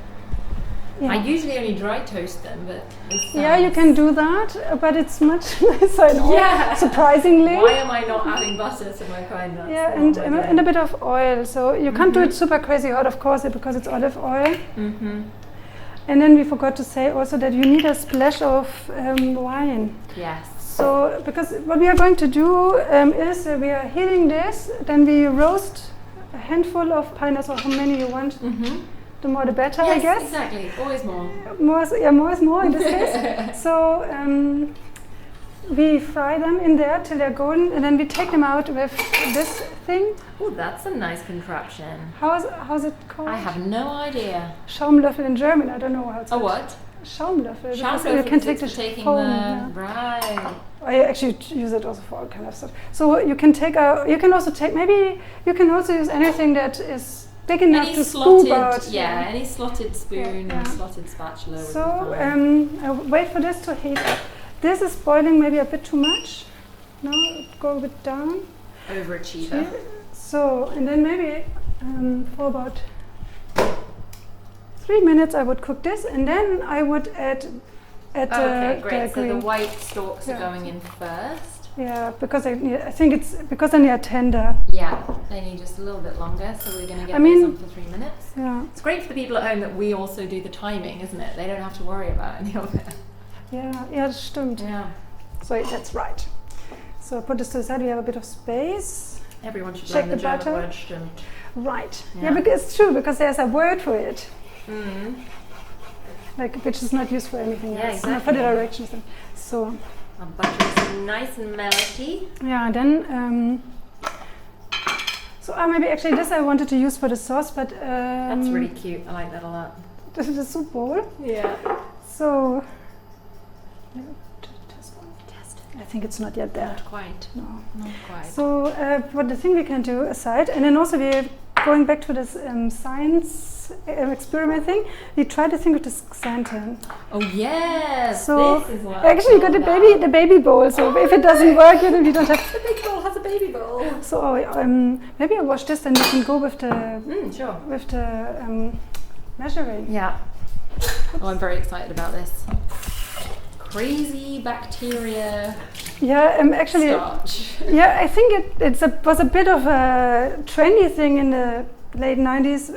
Yeah. I usually only dry toast them, but yeah, you can do that, but it's much nicer, surprisingly. Why am I not adding butter to my pine nuts? Yeah, and a bit of oil. So you can't do it super crazy hot, of course, because it's olive oil. And then we forgot to say also that you need a splash of wine. Yes. So, because what we are going to do is we are heating this, then we roast a handful of pine nuts, or how many you want. The more the better, I guess. Yes, exactly. Always more. More is more in this case. So we fry them in there till they're golden, and then we take them out with this thing. Oh, that's a nice contraption. How's it called? I have no idea. Schaumlöffel in German. I don't know how it's called. A what? Schaumlöffel. Schaumlöffel. You can take the foam. Right. I actually use it also for all kind of stuff. So you can take you can also use anything that is big enough to scoop out. Yeah, any slotted spoon and slotted spatula. So wait for this to heat up. This is boiling maybe a bit too much. Now go a bit down. Overachiever. So, and then maybe for about 3 minutes I would cook this, and then I would add okay, great. the So green. the white stalks are going in first. Yeah, because I think it's because then they are tender. Yeah, they need just a little bit longer, so we're going to get those on for 3 minutes. Yeah. It's great for the people at home that we also do the timing, isn't it? They don't have to worry about any of it. Yeah, das stimmt. Yeah. So that's right. So put this to the side. We have a bit of space. Everyone should Check learn the German butter. word stimmt. Right. Yeah, because it's true, because there's a word for it. Like, which is not used for anything else. Exactly. For the directions. So. Our butter is nice and melty. Yeah, then. So maybe actually this I wanted to use for the sauce, but. That's really cute. I like that a lot. This is a soup bowl. Yeah. So. I think it's not yet there. Not quite. No. Not quite. So what the thing we can do aside, and then also we're going back to this science experiment thing. We try to think with this xanthan. Oh yes. So this is what actually you got the baby bowl. So if it doesn't work, then we don't have. The big bowl has a baby bowl. So maybe I wash this, then you can go with the sure. with the measuring. Yeah. Oh, I'm very excited about this. Crazy bacteria. Yeah, actually. Starch. Yeah, I think was a bit of a trendy thing in the late 90s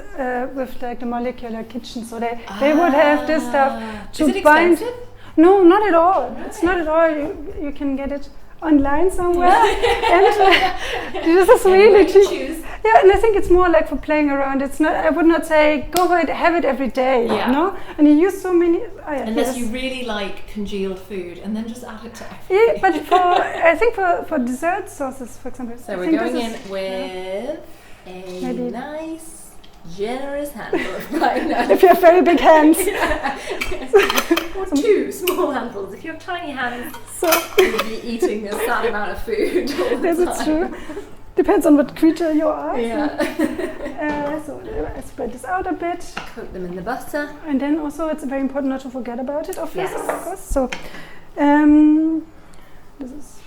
with like the molecular kitchen. So they would have this stuff to Is it bind. expensive? No, not at all. Really? It's not at all. You can get it online somewhere. And this is really cheap. Choose. Yeah, and I think it's more like for playing around. It's not. I would not say go for it. Have it every day. Yeah. You know? And you use so many. Unless you really like congealed food, and then just add it to everything. Yeah, but I think for dessert sauces, for example. So I we're think going this in is- with a Maybe. nice, generous handful of pineapple. If you have very big hands. Or two small handfuls. If you have tiny hands, So you'll be eating a sad amount of food all the yes, time. it's true. Depends on what creature you are. Yeah. So I spread this out a bit. Coat them in the butter. And then also it's very important not to forget about it, of Yes. course. So this is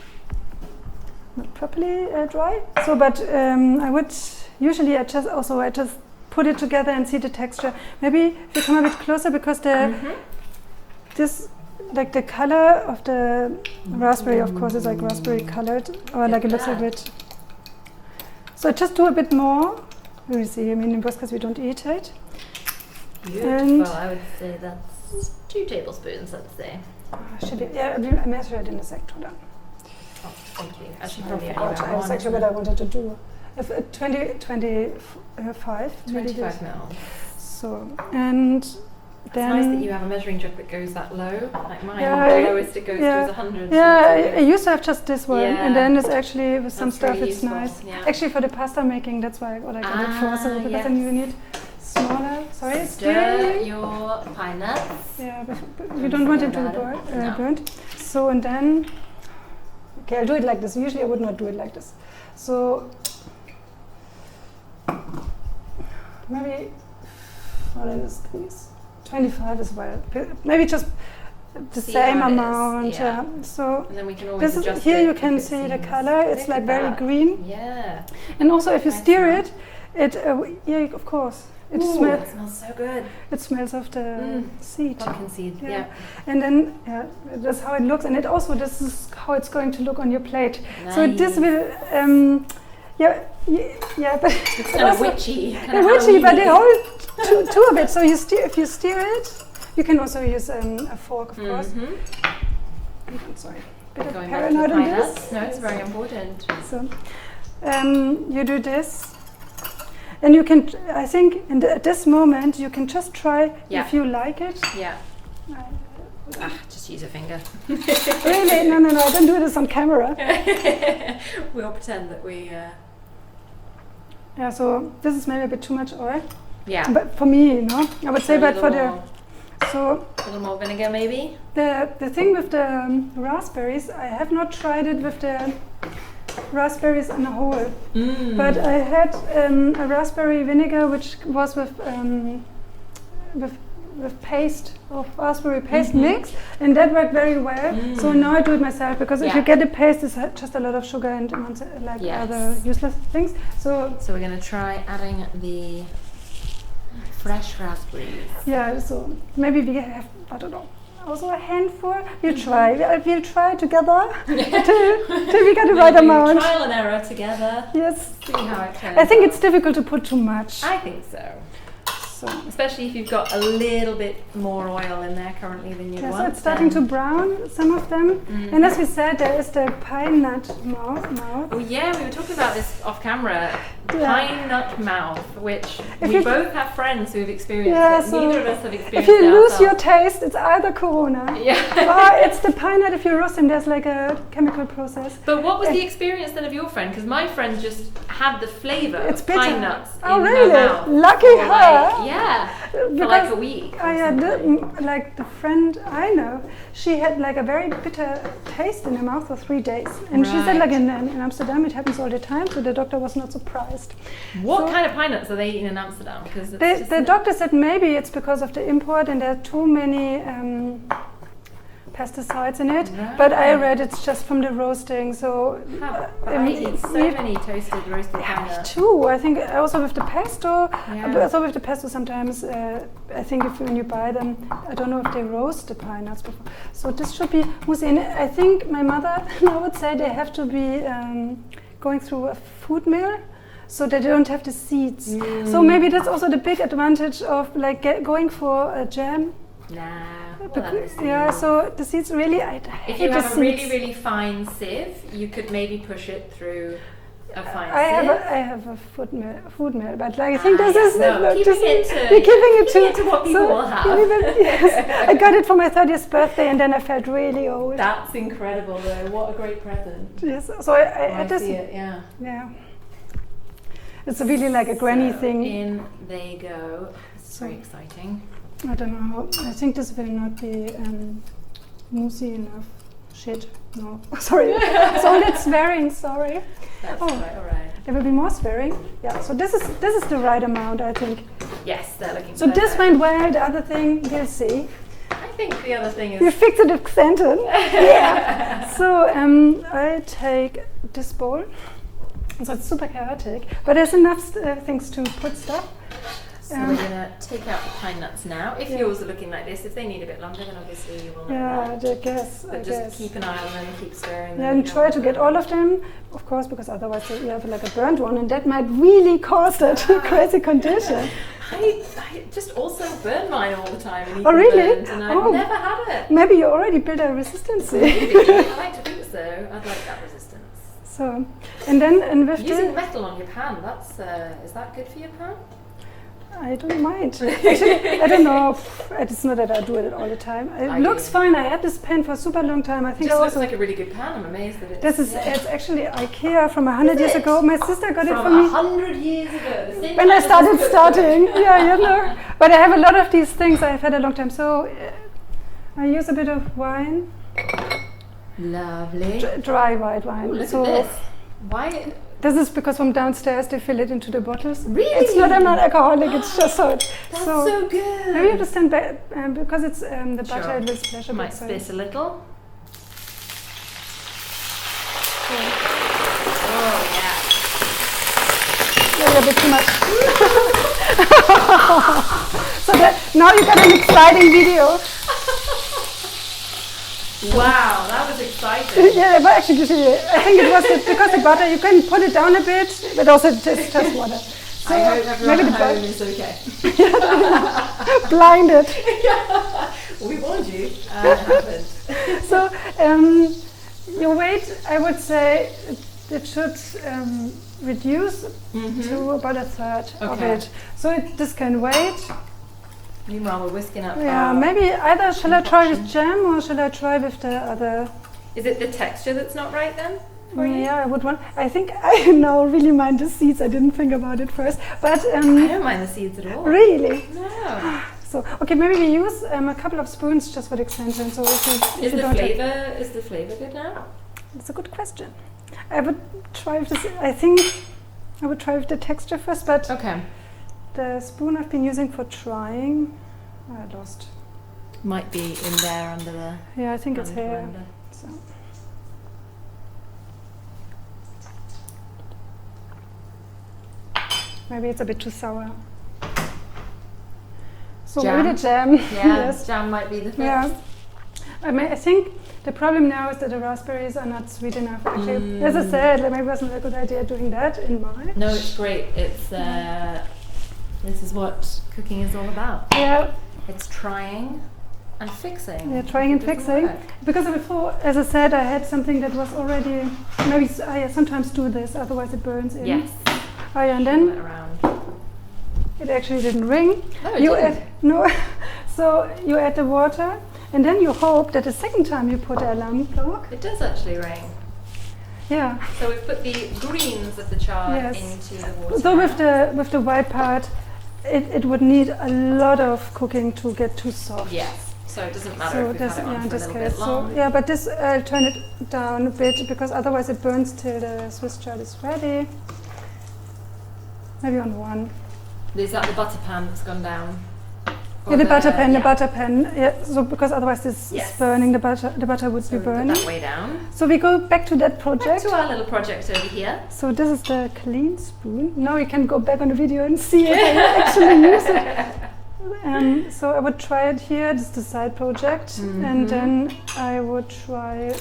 not properly dry. So, but I would usually I just put it together and see the texture. Maybe if you come a bit closer, because this like the color of the raspberry, of course, is like raspberry colored, or like it looks a bit. So just do a bit more. We see. I mean, in Boskas we don't eat it. Beautiful. I would say that's 2 tablespoons, let's say. I measure it in a sec. Hold on. Oh, thank you. I should I probably forgot. That was actually what I wanted to do. 25 ml. So, and It's then nice that you have a measuring jug that goes that low. Like mine, Yeah, the lowest it goes to is 100. Yeah, I used to have just this one, Yeah. and then it's actually with some That's stuff really it's useful, nice. yeah. Actually, for the pasta making, that's why what I got it for. So because then you need smaller. Sorry, Stir your pine nuts. Yeah, but you don't want it to No. burnt. So and then, okay, I'll do it like this. Usually I would not do it like this. So maybe what is this? 25 as well. Maybe just the See same how it is, amount. yeah. So And then we can always this is adjust here. it You if can it see the seems- color. It's Look like at very that. green. Yeah. And also, if you Nice stir smell. it, yeah, of course, it Ooh, smells. that smells so good. It smells of the seed. Pumpkin seed. Yeah. And then that's how it looks, and it also this is how it's going to look on your plate. So this Nice. will, but It's kind of witchy. Kind of witchy, but they Halloween-y. hold two of it. So if you stir it, you can also use a fork, of course. I'm sorry, bit of Going back to the paranoid on pine this. nuts. No, it's very important. So you do this, and you can. I think at this moment you can just try if you like it. Yeah. Just use a finger. Really? No, I don't do this on camera. We'll pretend that we. Yeah, so this is maybe a bit too much oil. Yeah. But for me, I would say, but for a little more vinegar, maybe. the thing with the raspberries, I have not tried it with the raspberries in a whole. But I had a raspberry vinegar which was with paste of raspberry paste mix, and that worked very well. So now I do it myself, because if you get the paste, it's just a lot of sugar and other useless things. So we're gonna try adding the fresh raspberries. yeah, so maybe we have, I don't know, also a handful. We'll try. We'll try together till we get the right amount. Trial and error together. Yes. See how it turns I think out. it's difficult to put too much. I think so. So, Especially if you've got a little bit more oil in there currently than you yeah, want. so it's starting to brown, some of them. And as we said, there is the pine nut mouth. Oh yeah, we were talking about this off camera. Pine nut mouth, which If we you- both have friends who have experienced Yeah, it. so Neither of us have experienced if you it lose your ourselves. taste, it's either Corona Yeah. or it's the pine nut. If you roast them, there's like a chemical process. But what was the experience then of your friend? Because my friend just had the flavour It's of bitter. pine nuts Oh, in really? her mouth. Lucky for her. Like, yeah, for like Because a week. or I had something. like the friend I know, she had like a very bitter taste in her mouth for 3 days, and she said like in Amsterdam it happens all the time, so the doctor was not surprised. What kind of pine nuts are they eating in Amsterdam? Because The doctor said maybe it's because of the import and there are too many pesticides in it, but I read it's just from the roasting. So I eat so many toasted roasted pine me nuts. too. I think also with the pesto. Yeah. Also with the pesto, sometimes I think when you buy them, I don't know if they roast the pine nuts before. So this should be mousse. And I think my mother I would say they have to be going through a food mill, so they don't have the seeds. So maybe that's also the big advantage of like going for a jam. Nah. Yeah, so the seeds really, I If hate you the have a really, seeds. really fine sieve, you could maybe push it through a fine I sieve. have a food mill, but like I think this is no, keeping just, it to- we're keeping it keeping it to what people will have. Yes, I got it for my 30th birthday, and then I felt really old. That's incredible, though. What a great present. Yes, so I I this. see it, yeah. Yeah, it's really like a granny So, thing. In they go. It's very exciting. I don't know. I think this will not be moussey enough. Shit. No. Sorry. So that's swearing. Sorry. That's quite alright. There will be more swearing. Yeah. So this is the right amount, I think. Yes, they're looking So this perfect. went well. The other thing, we'll see. I think the other thing You is. fixed the sentence. Yeah. So I take this bowl. So it's super chaotic, but there's enough things to put stuff. So we're gonna take out the pine nuts now. If yours are looking like this, if they need a bit longer, then obviously you will know Yeah, that. I guess. But I just guess. keep an eye on them and keep stirring them. Yeah, and try to get all of them, of course, because otherwise you have like a burnt one, and that might really cause that crazy condition. I just also burn mine all the time and eat Oh, them really? burnt, and I've Oh. never had it. Maybe you already built a resistance. Maybe. I like to think so. I'd like that resistance. So, and then and with Using the, metal on your pan, that's is that good for your pan? I don't mind. Actually, I don't know. It's not that I do it all the time. It looks fine. I had this pan for a super long time. I It think just I looks also. like a really good pan. I'm amazed that it's. This is it's actually IKEA from 100 years it? ago. My sister got it from for me 100 years ago. The same when time I as started this starting. cookbook. Yeah, you know. But I have a lot of these things I've had a long time. So I use a bit of wine, Lovely. dry white wine. Ooh, look so at this. Why? this is because from downstairs they fill it into the bottles. Really? It's not I'm not alcoholic. It's just so. That's so good. Maybe you have to stand back because it's the butter. Sure. It will splash a Might bit. so- spit a little. Yeah. Oh yeah. Yeah, a bit too much. So that now you got an exciting video. Wow, that was exciting. Yeah, but actually, I think it was because the butter. You can put it down a bit, but also just water. So I hope everyone maybe at the home is okay. blinded. We warned you. It happened. So your weight, I would say, it should reduce to about a third of Okay. it. So this can wait. Meanwhile, we're whisking up. Yeah, our maybe either shall I try with concoction. jam or shall I try with the other? Is it the texture that's not right then? For you? Yeah, I would want. I think I now really mind the seeds. I didn't think about it first, but I don't mind the seeds at all. really. No. So okay, maybe we use a couple of spoons just for the extension. So if you don't have- Is the flavor good now? That's a good question. I would try with this. I think I would try with the texture first, but Okay. the spoon I've been using for trying, I lost. Might be in there under the. Yeah, I think it's under the here. blender. So. Maybe it's a bit too sour. So Jam? maybe the jam. Yeah, Yes. jam might be the fix. Yeah. I think the problem now is that the raspberries are not sweet enough. Actually, as I said, maybe it wasn't a good idea doing that in March. No, it's great. It's this is what cooking is all about. Yeah, It's trying and fixing. yeah, trying and It doesn't fixing. work. Because before, as I said, I had something that was already. Maybe I sometimes do this, otherwise it burns in. Yes. Oh yeah, and Shuffle then it around. it actually didn't ring. No, it You didn't. no, so you add the water, and then you hope that the second time you put the alarm clock. It does actually ring. Yeah. So we've put the greens of the chard Yes. into the water. So with now. the white part, it would need a lot of cooking to get too soft. Yes. So it doesn't matter So if we've this, had it on yeah, in for a this little case. bit long. So yeah, but this I'll turn it down a bit because otherwise it burns till the Swiss chard is ready. Maybe on one. Is that the butter pan that's gone down? Yeah, the butter pan, yeah. the butter pan. Yeah, so because otherwise this Yes. is burning. The butter would So be we put burning. that way down. So we go back to that Back project. to our little project over here. So this is the clean spoon. Now you can go back on the video and see if I actually use it. So I would try it here. This is the side project, and then I would try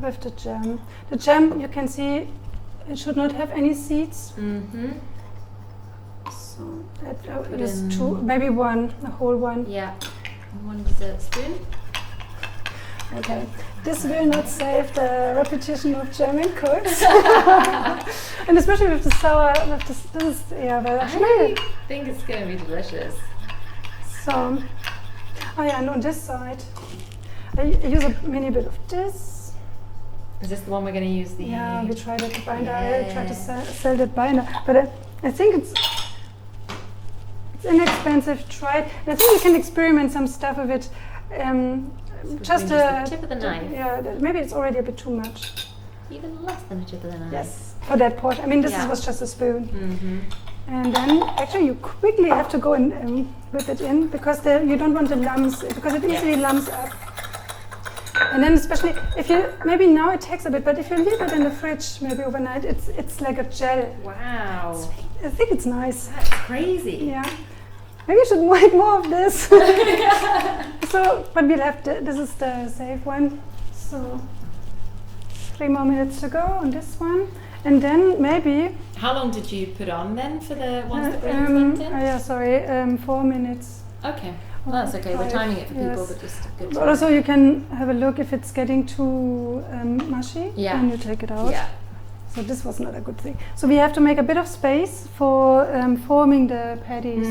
with the jam. The jam, you can see, it should not have any seeds. So that is in- two, maybe one, a whole one. Yeah. One dessert spoon. Okay. This will not save the repetition of German cooks, and especially with the sour. With this is well I actually. think it's going to be delicious. So, oh yeah, and on this side, I use a mini bit of this. Is this the one we're going to use? The Yeah, we tried it binder. I Yeah. tried to sell that binder, but I think it's inexpensive. Try it. And I think you can experiment some stuff with it. Just the tip of the knife. Yeah, maybe it's already a bit too much. Even less than a tip of the knife. Yes, for that portion. I mean, this Yeah. was just a spoon. And then actually you quickly have to go and whip it in because you don't want the lumps, because it easily lumps up. And then especially if you, maybe now it takes a bit, but if you leave it in the fridge maybe overnight, it's like a gel. Wow. I think it's nice. That's crazy. Yeah. Maybe you should make more of this. So, but we'll have this is the safe one. So 3 more minutes to go on this one. And then maybe... How long did you put on then for the ones that greens went in? yeah, sorry, 4 minutes. Okay. Well, that's okay. We're 5, timing it for people, yes. but just good But to also you can have a look if it's getting too mushy, Yeah. and you take it out. Yeah. So this was not a good thing. So we have to make a bit of space for forming the patties.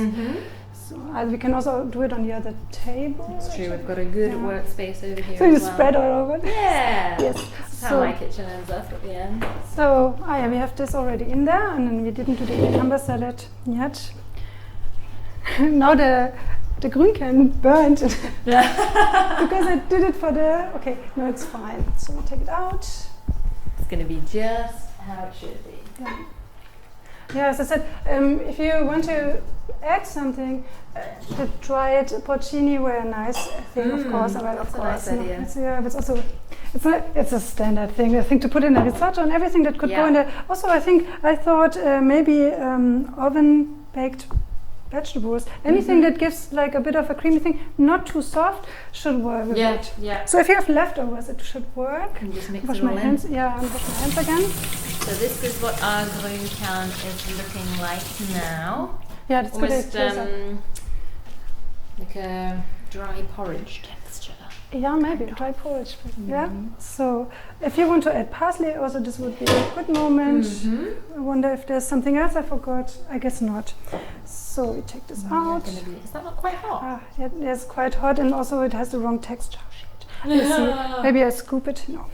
So we can also do it on the other table. It's true. We've got a good Yeah. workspace over here. So you as well. spread all over. Yeah. Yes. That's how So, my kitchen ends up at the end. so yeah, we have this already in there, and then we didn't do the cucumber salad yet. Now the Grünkern burnt because I did it for the. Okay, no, it's fine. So we take it out. It's going to be just how it should be. Yeah. Yeah, as I said, if you want to add something, the dried porcini were a nice thing, of course. Well, of that's a course, nice idea. But it's also it's a standard thing. I think to put in a risotto and everything that could go Yeah. in there. Also, I thought maybe oven baked vegetables, anything that gives like a bit of a creamy thing, not too soft, should work with Yeah. it. Yeah. So if you have leftovers, it should work. And just mix Wash it my all hands. in. Yeah, and wash my hands again. So this is what our Grünkern is looking like now. Yeah, that's good. Almost like a dry porridge texture. Yeah, maybe dry porridge. Yeah. So if you want to add parsley, also this would be a good moment. I wonder if there's something else I forgot. I guess not. So we take this out. Is that not quite hot? Ah, yeah, it's quite hot, and also it has the wrong texture. Shit. Let's see. Maybe I scoop it. No.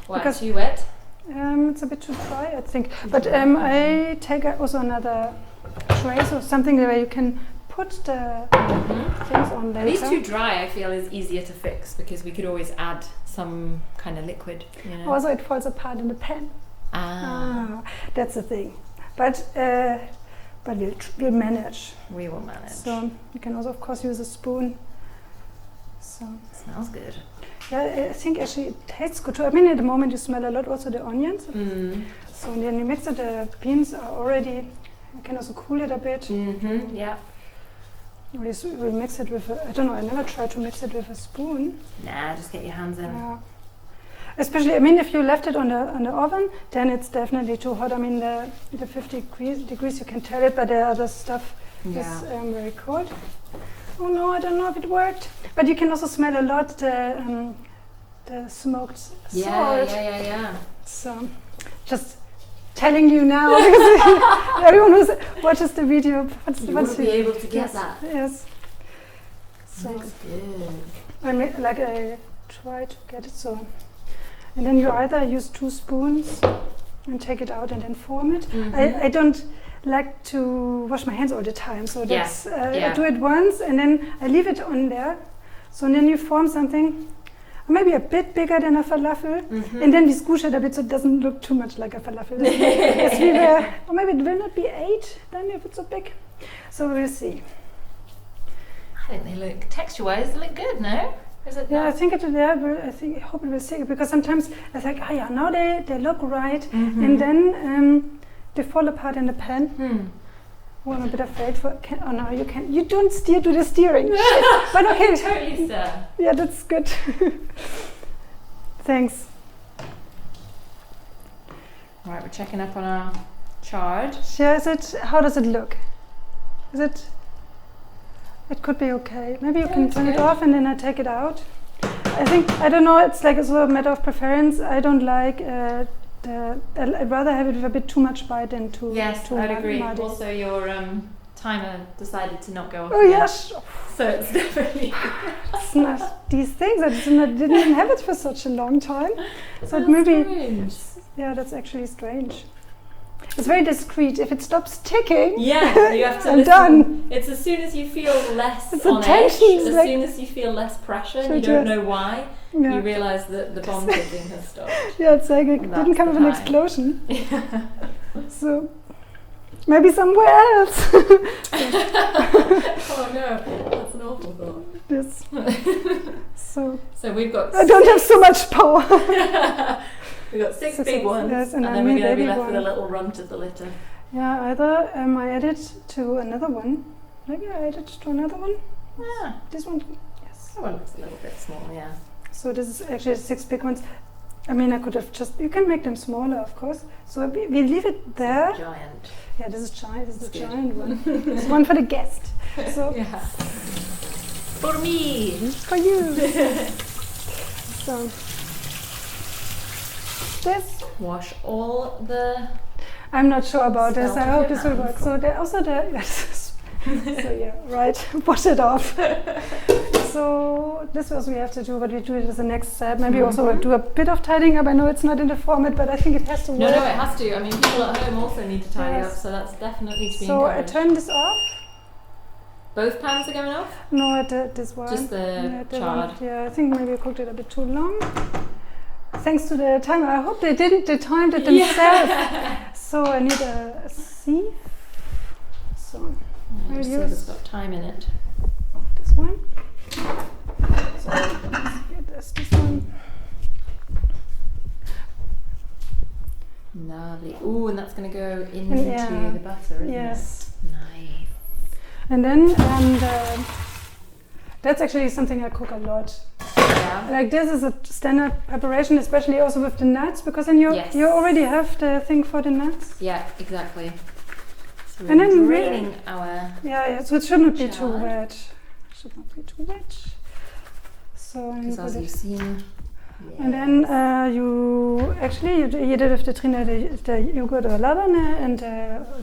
Why, Because- too wet? It's a bit too dry, I think. But I take also another tray, so something where you can put the things on later. These too dry, I feel, is easier to fix because we could always add some kind of liquid. You know? Also, it falls apart in the pan. That's the thing. But we'll manage. We will manage. So you can also, of course, use a spoon. So Smells good. yeah, I think actually it tastes good too. I mean, at the moment you smell a lot also the onions. So then you mix it. The beans are already. You can also cool it a bit. Yeah. We'll mix it with. I don't know. I never tried to mix it with a spoon. Nah, just get your hands in. Yeah. Especially, I mean, if you left it on the oven, then it's definitely too hot. I mean, the 50 degrees you can tell it, but the other stuff is very cold. Oh no, I don't know if it worked. But you can also smell a lot the smoked salt. Yeah. So just telling you now because everyone who watches the video won't be able to get that. Yes. So Looks good. I try to get it so. And then you either use 2 spoons and take it out and then form it. I don't like to wash my hands all the time, so that's I do it once and then I leave it on there. So then you form something maybe a bit bigger than a falafel, and then we scoosh it a bit so it doesn't look too much like a falafel. Or maybe it will not be 8 then if it's so big. So we'll see. I think they look, texture-wise, they look good, no? Is it? Yeah, I think it will. Yeah, I hope it will stick because sometimes I think, oh yeah, now they look right, and then they fall apart in the pan. Well, I'm a bit afraid for. Oh no, you can't. You don't steer to the steering. Shit. But okay. Totally steer. Yeah, that's good. Thanks. Right, we're checking up on our chard. Yeah, how does it look? Is it? It could be okay. Maybe you can turn it off and then I take it out. I don't know, it's like a sort of matter of preference. I don't like I'd rather have it with a bit too much bite than too too I'd agree. muddy. Also, your timer decided to not go off. Oh yes. So it's definitely... It's not these things. I didn't even have it for such a long time. So That's it maybe... strange. Yeah, that's actually strange. It's very discreet. If it stops ticking, yeah, you have to I'm listen. done. It's as soon as you feel less It's on the edge, tension, as like- soon as you feel less pressure and So you don't just- know why, Yeah. you realise that the bomb ticking has stopped. Yeah, it's like it That's didn't come the with an time. explosion. So maybe somewhere else. Oh no, that's an awful thought. Yes. So we've got I don't have so much power. we've got six So big ones, yes, and and then I'm we're going to be baby left one. with a little runt of the litter. Yeah, either I add it to another one. Maybe I add it to another one. Yeah, This one. Yes. that one looks a little bit small, yeah. So this is actually 6 big ones. I mean, I could have you can make them smaller, of course. So we leave it there. Giant. Yeah, this is giant. This is the Good. giant one. This one for the guest. So Yeah. For me! for you. So this. Wash all the... I'm not sure about this. Spelt I hope with this will your work. So there also yes. So yeah, right. Wash it off. So this is what we have to do, but we do it as the next step. Maybe also we'll do a bit of tidying up. I know it's not in the format, but I think it has to work. No, it has to. I mean, people at home also need to tidy Yes. up, so that's definitely to be So I encouraged. turn this off. Both pans are going off? No, this one. Just the chard. Yeah, I think maybe I cooked it a bit too long. Thanks to the timer. I hope they timed it themselves. So I need a sieve. So I'll Let's see if use it's got time in it. this one. So let's get this one. Lovely. Ooh, and that's going to go into yeah. the butter, isn't Yes. it? Nice. And then that's actually something I cook a lot. Yeah. Like this is a standard preparation, especially also with the nuts, because then you already have the thing for the nuts. Yeah, exactly. So And we're then draining our... Yeah, so it should not be too Chard. wet. Should not be too wet. So Because as you've seen... and then you did with the Trina the yogurt or ladone and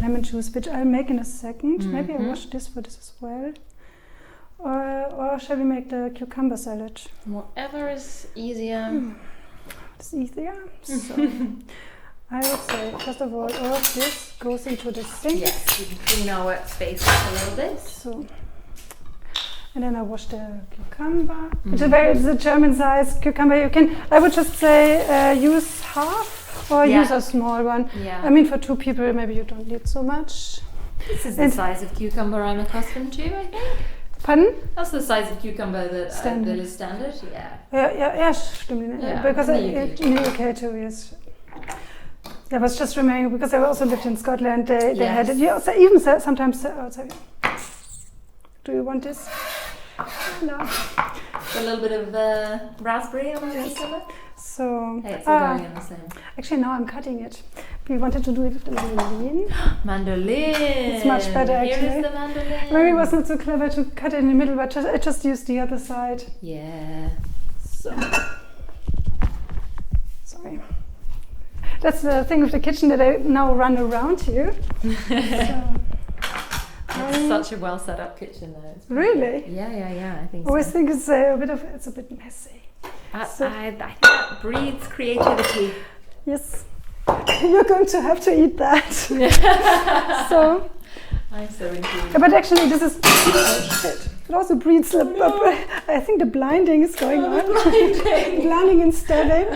lemon juice, which I'll make in a second. Maybe I'll wash this for this as well. Or shall we make the cucumber salad? Whatever is easier. It's easier. So I would say, first of all of this goes into the sink. Yes, we can clean our workspace up a little bit. So, and then I wash the cucumber. It's a German size cucumber. I would just say use half or use a small one. Yeah. I mean, for 2 people, maybe you don't need so much. This is the size of cucumber I'm accustomed to, I think. Pardon? That's the size of cucumber that Standard. that is standard, yeah. Yeah, stimmt. Yeah, Because in the in the UK too, yes. I was just remembering because I also lived in Scotland. They had it. Yeah, so even sometimes outside. Do you want this? No. A little bit of raspberry on the cucumber. So Hey, it's all going in the same. actually now I'm cutting it. We wanted to do it with the mandolin. Mandolin! It's much better, actually. Here is the mandolin. Maybe it was not so clever to cut it in the middle, but I just used the other side. Yeah. So sorry. That's the thing with the kitchen that I now run around you. It's such a well set up kitchen though. Really? Yeah, I think I always so. think it's a bit messy. I think that breeds creativity. Yes. You're going to have to eat that. So. I'm so intrigued. But actually, this is. It also breeds. I think the blinding is going on. Blinding and stabbing.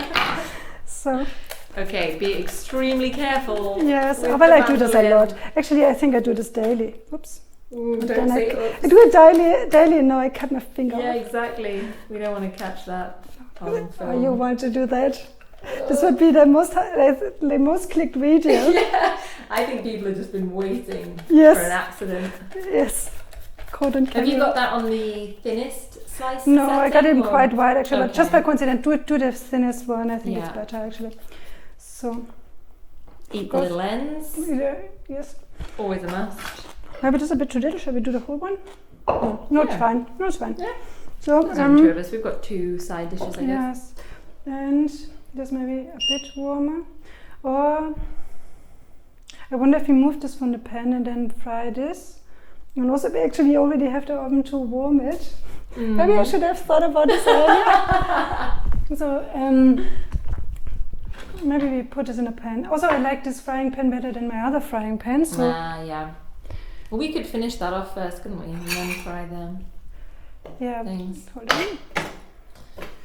So. Okay, be extremely careful. Yes, well, I do this a lot. Actually, I think I do this daily. Oops. Ooh, don't say oops. I do it daily, and now I cut my finger Yeah, off. exactly. We don't want to catch that on film. Oh, you want to do that? This would be the most clicked video. Yeah, I think people have just been waiting Yes. for an accident. Yes. Caught on camera. Have you got that on the thinnest slice? No, I got it setting, quite wide actually, Okay. but just by coincidence, do the thinnest one. I think it's Yeah. better actually. So. Eat the little ends. Yes. Always a must. Maybe just a bit too little. Shall we do the whole one? No, it's Yeah. fine. No, it's fine. Yeah. So, There's only two of us. We've got two side dishes, I guess. yes, and this maybe a bit warmer. Or I wonder if we move this from the pan and then fry this. And also, we actually already have the oven to warm it. Maybe I should have thought about this earlier. So, maybe we put this in a pan. Also, I like this frying pan better than my other frying pan. So. Yeah. Well, we could finish that off first, couldn't we? And then fry them. Yeah. Things. Hold on.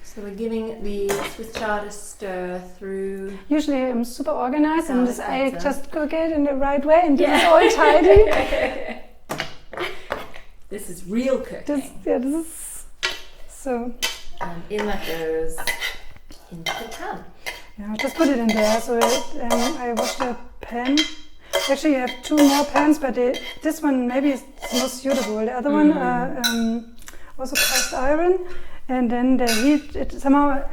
So we're giving the Swiss chard a stir through. Usually I'm super organized and this, I Better. just cook it in the right way and this is all tidy. This is real cooking. This is so. And in that goes into the pan. Yeah, just put it in there. So I wash the pan. Actually, you have two more pans, but this one maybe is most suitable. The other one also cast iron. And then the heat, it somehow,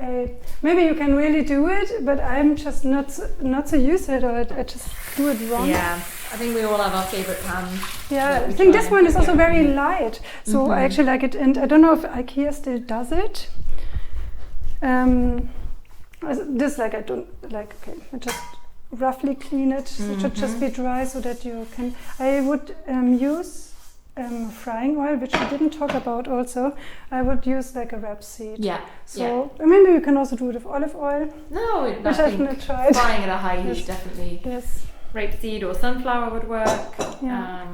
maybe you can really do it, but I'm just not so used to it, or I just do it wrong. Yeah, I think we all have our favourite pans. Yeah, I think this one is also very light, so I actually like it, and I don't know if IKEA still does it. This I don't like. Okay, I just roughly clean it. It should just be dry so that you can. I would use. Frying oil, which we didn't talk about also. I would use like a rapeseed. Yeah. So maybe you can also do it with olive oil. No, I Which I've not tried. frying at a high heat definitely. Yes. Rapeseed or sunflower would work. Yeah.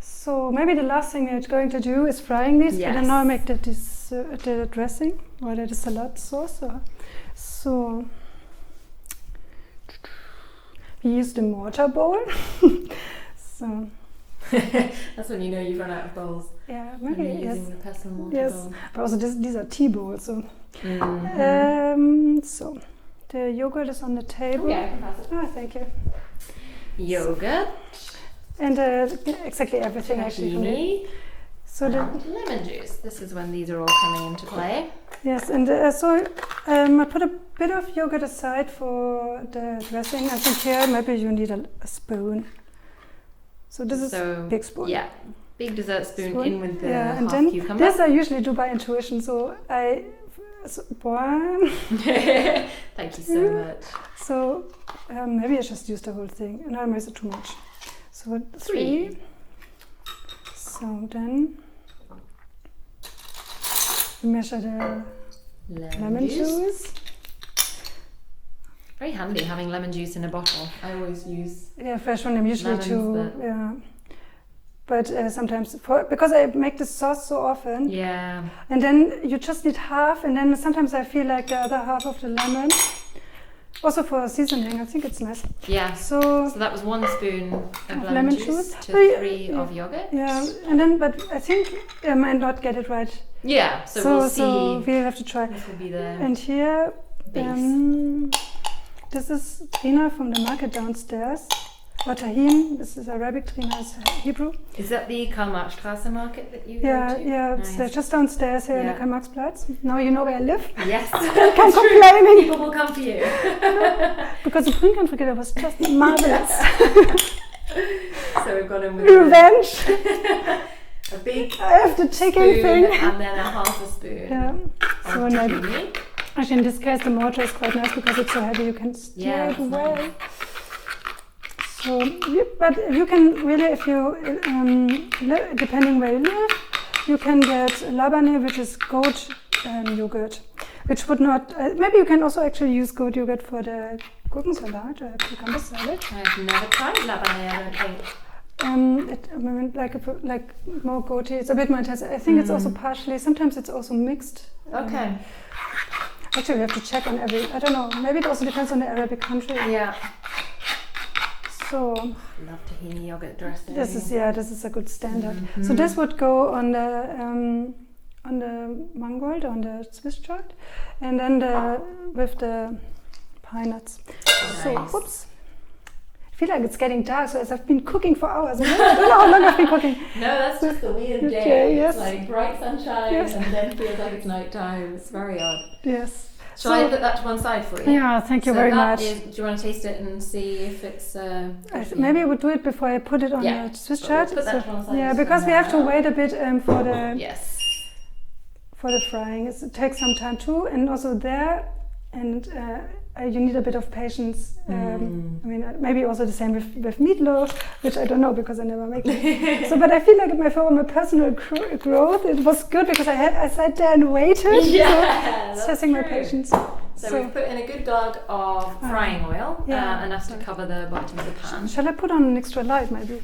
So maybe the last thing I'm going to do is frying these. Yes. But then now I make the dressing or the salad sauce. So we use the mortar bowl. So. That's when you know you've run out of bowls. Yeah, maybe when you're yes. using the pestle mortar Yes, bowl. but also these are tea bowls. So, so the yogurt is on the table. Yeah, I can pass it. Oh, thank you. Yogurt. And exactly everything actually. Tahini. So lemon juice. This is when these are all coming into play. yes, and so I put a bit of yogurt aside for the dressing. I think here maybe you need a spoon. So this is a big spoon. Yeah, big dessert spoon in with the and half then cucumber. this I usually do by intuition. So one. Thank you so much. So maybe I just use the whole thing. And I might too much. So 3. So then measure the lemon juice. Very handy having lemon juice in a bottle. I always use fresh one. I'm usually lemons, but sometimes because I make the sauce so often. Yeah. And then you just need half, and then sometimes I feel like the other half of the lemon. Also for seasoning, I think it's nice. Yeah. So that was 1 spoon of lemon juice to 3 of yogurt. Yeah, and then but I think I might not get it right. Yeah. So we'll see. So we'll have to try. This will be the and here. base. This is trina from the market downstairs. Or tahin. This is Arabic, trina is Hebrew. Is that the Karl-Marx-Straße market that you Yeah, go to? yeah. Nice. It's just downstairs here in the Karl-Marx-Platz. Now you know where I live. Yes. I'm complaining. People will come to you. Because the Grünkern-Frikadelle was just marvelous. So we've got him with Revenge. a big I have the chicken spoon thing. and then a half a spoon. Yeah. So tahini. Actually, in this case, the mortar is quite nice because it's so heavy. You can steer it away. Nice. So, but you can really, if you depending where you live, you can get labane, which is goat yogurt, which would not. Maybe you can also actually use goat yogurt for the Gurkensalat or cucumber salad. I've never tried labane, I don't think. Like more goaty. It's a bit more intense. I think it's also partially. Sometimes it's also mixed. Okay. Actually, we have to check on every. I don't know. Maybe it also depends on the Arabic country. Yeah. So. I love tahini yogurt dressing. This is a good standard. So this would go on the mangold, on the Swiss chard, and then with the pine nuts. Nice. So, whoops. I feel like it's getting dark, so as I've been cooking for hours. I don't know how long I've been cooking. No, that's just a weird day. Okay, yes. It's like bright sunshine and then feels like it's night time. It's very odd. Yes. Shall I put that to one side for you? Yeah, thank you very much. Do you want to taste it and see if it's... maybe I would do it before I put it on the Swiss chard. We'll put that to one side. Yeah, because we have to wait a bit for the for the frying. It takes some time too, and also there, and you need a bit of patience. I mean, maybe also the same with meatloaf, which I don't know because I never make it. So, but I feel like for my personal growth, it was good because I sat there and waited. Yeah, so testing my patience. So we've put in a good dog of frying oil, enough to cover the bottom of the pan. Shall I put on an extra light, maybe?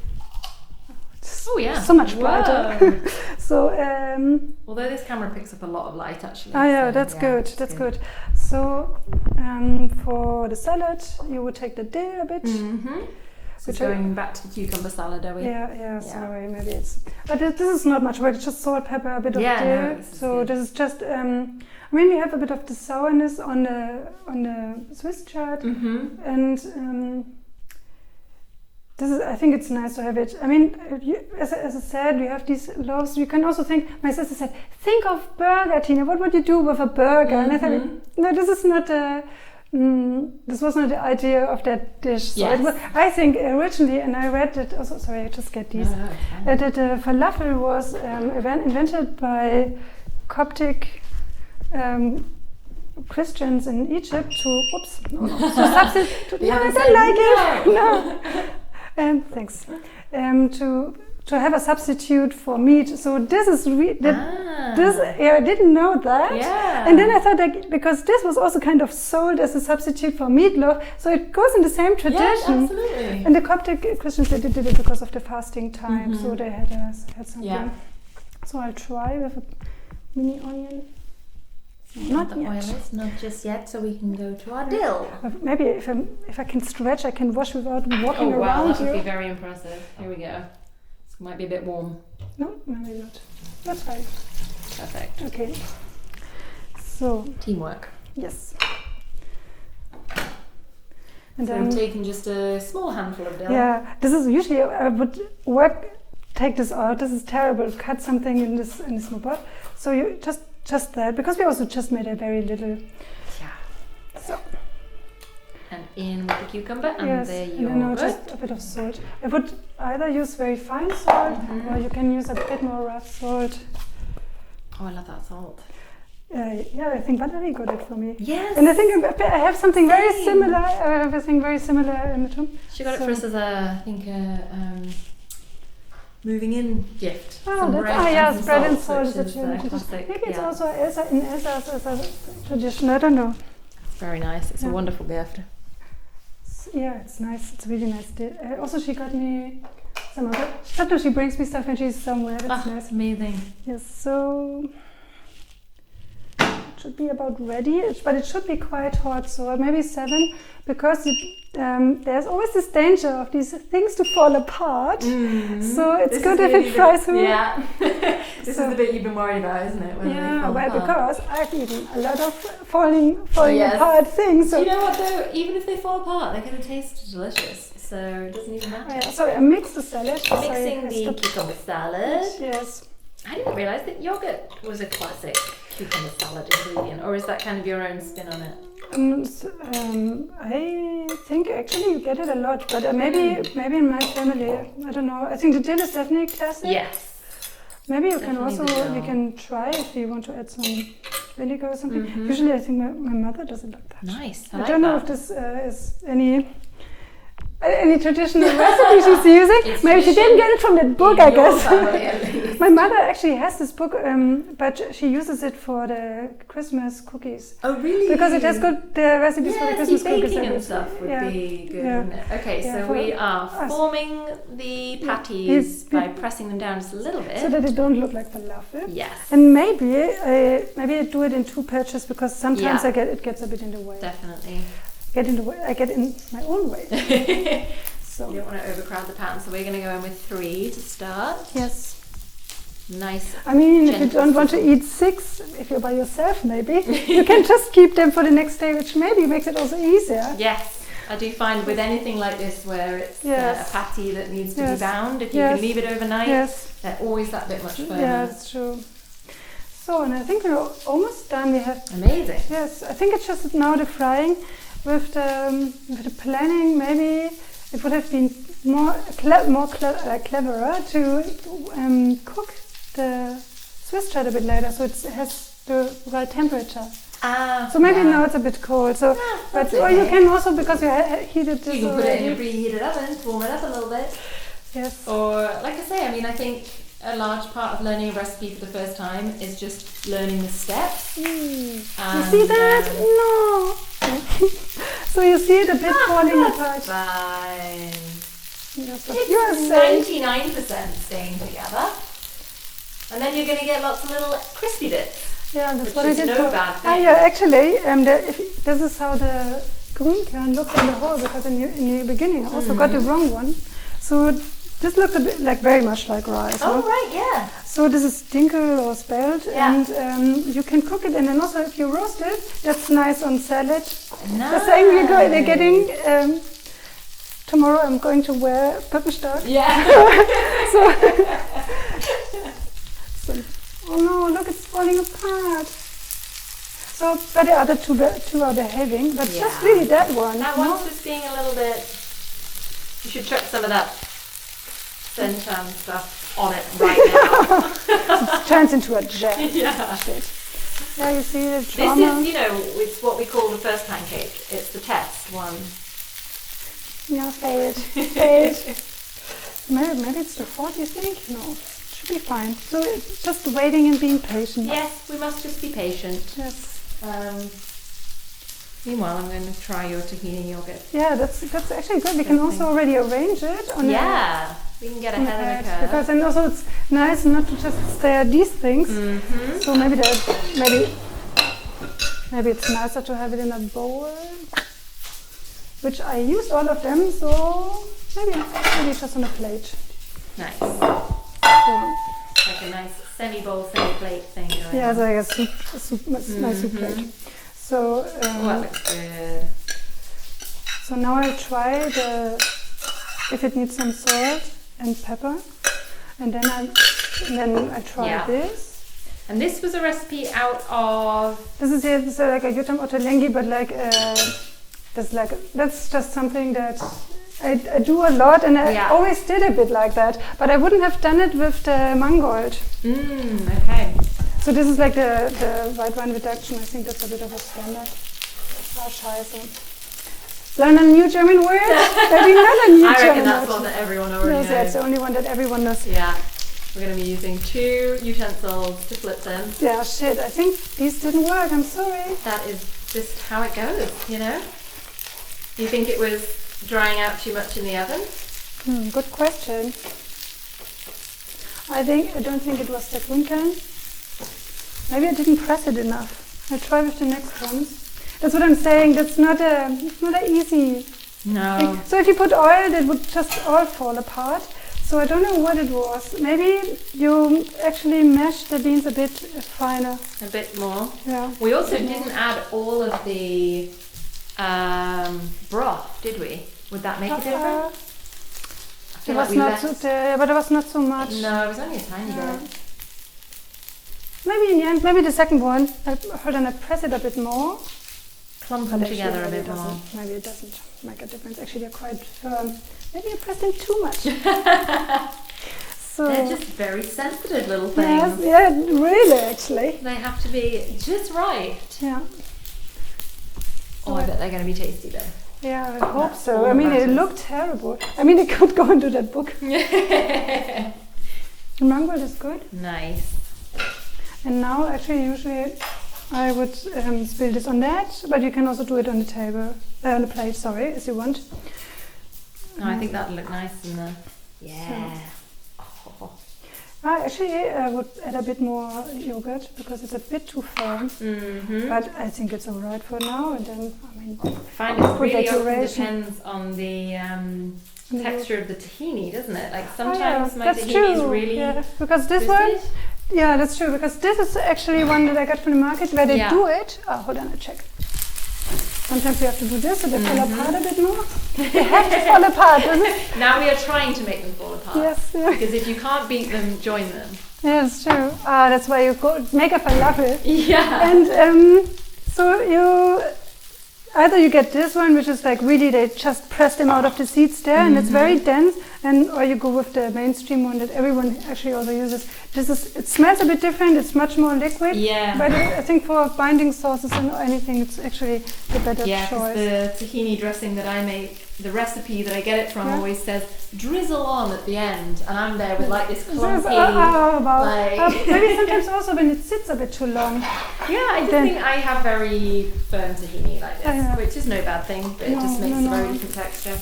Oh yeah, so much brighter. So although this camera picks up a lot of light, actually. Oh yeah, that's good. That's good. So for the salad, you would take the dill a bit. So going back to the cucumber salad, are we? Yeah. Sorry, maybe it's. But this is not much work. It's just salt, pepper, a bit of dill. So this is just. I mean, you have a bit of the sourness on the Swiss chard, and. I think it's nice to have it. I mean, as I said, we have these loaves. You can also think, my sister said, think of burger, Tina. What would you do with a burger? And I thought, no, this is not this was not the idea of that dish. So it was, I think originally, and I read that, also, sorry, I just get these, that the falafel was invented by Coptic Christians in Egypt to substitute. No, I don't like it. No. Thanks. To have a substitute for meat. So this is I didn't know that. Yeah. And then I thought that because this was also kind of sold as a substitute for meatloaf, so it goes in the same tradition. Yeah, absolutely. And the Coptic Christians, they did it because of the fasting time, so they had something. Yeah. So I'll try with a mini onion. Not yet. Not just yet, so we can go to our dill. Maybe if I can stretch, I can wash without walking around. Oh wow, that would be very impressive. Here we go. This might be a bit warm. No, maybe not. That's fine. Perfect. Okay. So. Teamwork. Yes. And so I'm taking just a small handful of dill. Yeah, this is usually I would take this out. This is terrible. Cut something in this small pot. So you just that, because we also just made a very little. Yeah. So. And in with the cucumber and the yogurt. And then just a bit of salt. I would either use very fine salt, or you can use a bit more rough salt. Oh, I love that salt. Yeah, I think Valerie got it for me. Yes. And I think I have something very similar. I have something very similar in the home. She got it for us as a moving in gift. Oh, that's bread and salt is a classic. Maybe it's also in Elsa's as a tradition. I don't know. It's very nice. It's a wonderful gift. Yeah, it's nice. It's really nice. Also, she got me some of it. Sometimes she brings me stuff when she's somewhere. That's nice. Amazing. Yes. So it should be about ready, but it should be quite hot. So maybe 7, because there's always this danger of these things to fall apart. So it's good if it fries through. Yeah. This is the bit you've been worried about, isn't it? Because I've eaten a lot of falling apart things. So you know what though? Even if they fall apart, they're going to taste delicious. So it doesn't even matter. Sorry, I mixed the salad. Mixing the cucumber salad. Yes. I didn't realise that yogurt was a classic cucumber salad ingredient, or is that kind of your own spin on it? I think actually you get it a lot, but maybe in my family, I don't know. I think the dill is definitely classic. Yes. Maybe you can also, we can try if you want to add some vinegar or something. Usually I think my mother does it like that. Nice. I don't know if this is any traditional recipe she's using. It's Maybe she didn't get it from that book, I guess. Family, at least. My mother actually has this book, but she uses it for the Christmas cookies. Oh, really? Because it has got the recipes for the Christmas cookies. Baking and stuff would be good, wouldn't it? Okay, so we are forming the patties by pressing them down just a little bit. So that it don't look like falafel. Yes. And maybe I do it in 2 batches because sometimes it gets a bit in the way. Definitely. I get in my own way. So you don't want to overcrowd the pan, so we're going to go in with 3 to start. Yes. Nice. I mean, if you don't want to eat 6, if you're by yourself, maybe you can just keep them for the next day, which maybe makes it also easier. Yes. I do find with anything like this where it's a patty that needs to be bound, if you can leave it overnight, they're always that bit much firmer. Yeah, that's true. So, and I think we're almost done. We have amazing. Yes, I think it's just now the frying. With the planning, maybe it would have been more cleverer to cook the Swiss chard a bit later, so it has the right temperature. So maybe now it's a bit cold. So, or you can also, because you heated this. You can put it in your preheated oven to warm it up a little bit. Yes. Or like I say, I mean, I think a large part of learning a recipe for the first time is just learning the steps. You see that? No. So you see it a bit falling apart. Fine. Yes, you're 99% staying together, and then you're going to get lots of little crispy bits. Yeah, that's which what is I did. No bad thing. Yeah, actually, this is how the Grünkern looks on the whole, because in the beginning I also got the wrong one. So this looks a bit very much like rice. Oh, right, yeah. So this is dinkel or spelt, and you can cook it, and then also if you roast it, that's nice on salad. Nice. The same we're getting. Tomorrow I'm going to wear Puppenstock. Yeah. so, oh no, look, it's falling apart. So, but the other two are behaving, but just really that one. That one's just being a little bit. You should chuck some of that Sencham stuff on it right now. It turns into a jam. Yeah. Yeah, you see the drama. This is, it's what we call the first pancake. It's the test one. Yeah, failed. Maybe it's the fault, you think? No, it should be fine. So it's just waiting and being patient. Yes, we must just be patient. Yes. Meanwhile, I'm going to try your tahini yogurt. Yeah, that's actually good. We can also already arrange it. We can get ahead of the curve. Because and also it's nice not to just stare at these things. So maybe it's nicer to have it in a bowl. Which I used all of them, so maybe just on a plate. Nice. So, like a nice semi-bowl, semi-plate thing going yeah, on. it's like a nice soup plate. So, that looks good. So now I'll try if it needs some salt and pepper, and then I try this. And this was a recipe out of. This is like a Guten Appetit, but that's just something that I do a lot, and I always did a bit like that. But I wouldn't have done it with the mangold. Okay. So this is like the white wine reduction. I think that's a bit of a standard. Oh, scheiße. Learn a new German word? Maybe not a new German word. I reckon that's one that everyone already knows. Yeah, it's the only one that everyone knows. Yeah. We're going to be using 2 utensils to flip them. Yeah, shit. I think these didn't work. I'm sorry. That is just how it goes, Do you think it was drying out too much in the oven? Good question. I don't think it was the Grünkern. Maybe I didn't press it enough. I'll try with the next ones. That's what I'm saying. That's not a easy thing. So if you put oil, it would just all fall apart. So I don't know what it was. Maybe you actually mashed the beans a bit finer. A bit more. Yeah. We also didn't add all of the broth, did we? Would that make a difference? It was not but it was not so much. No, it was only a tiny bit. Maybe in the end, maybe the second one, I press it a bit more. Clump them together a bit more. Maybe it doesn't make a difference. Actually, they're quite firm. Maybe I pressed them too much. So they're just very sensitive little things. yes, yeah, really, actually. They have to be just right. Yeah. Oh, I bet they're going to be tasty though. Yeah, I hope That's so. all I mean, that it matters. looked terrible. I mean, it could go into that book. Mangold is good. Nice. And now, actually, usually I would spill this on that, but you can also do it on the table, on the plate, sorry, as you want. Oh, I think that'll look nice in the... Yeah. Oh. Actually, I would add a bit more yogurt because it's a bit too firm. Mm-hmm. But I think it's alright for now. And then, I mean, I find it for really often decoration. depends on the texture of the tahini, doesn't it? Like Oh, sometimes my that's tahini is true. really Yeah, because this one, twisted. yeah, that's true. Because this is actually one that I got from the market where they Yeah. do it. Oh, hold on, I check. Sometimes you have to do this so they fall apart a bit more. They have to fall apart, doesn't it? Now we are trying to make them fall apart. Yes, yeah. Because if you can't beat them, join them. Yeah, it's true. That's why you go make a falafel. Yeah. And so you either you get this one, which is like really they just press them out of the seeds there, and it's very dense, and or you go with the mainstream one that everyone actually also uses. It smells a bit different. It's much more liquid. Yeah. But I think for binding sauces and anything, it's actually the better Yeah, because choice. the tahini dressing that I make, the recipe that I get it from Yeah. always says drizzle on at the end, and I'm there with like this clumpy. Maybe sometimes also when it sits a bit too long. Yeah, I just Then- think I have very firm tahini like this, Yeah. which is no bad thing, but it No, just makes no, a very no. different texture.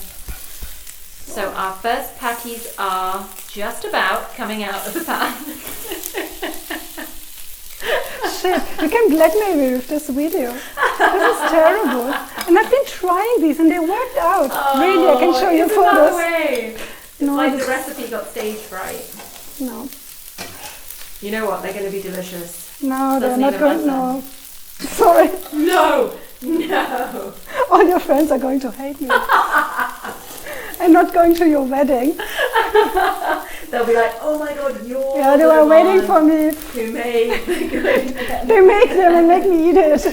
So our first patties are just about coming out of the pan. Shit, you can blackmail me with this video. This is terrible. And I've been trying these and they worked out. Really, I can show you isn't that the photos. way? It's No, like this- the recipe got stage right. No, You know what? They're going to be delicious. no, they're Doesn't not even going. matter. No, sorry. No, no. All your friends are going to hate me. I'm not going to your wedding. They'll be like, oh my god, you're Yeah, they the were waiting one for me. who made the good. They make them and make me eat it.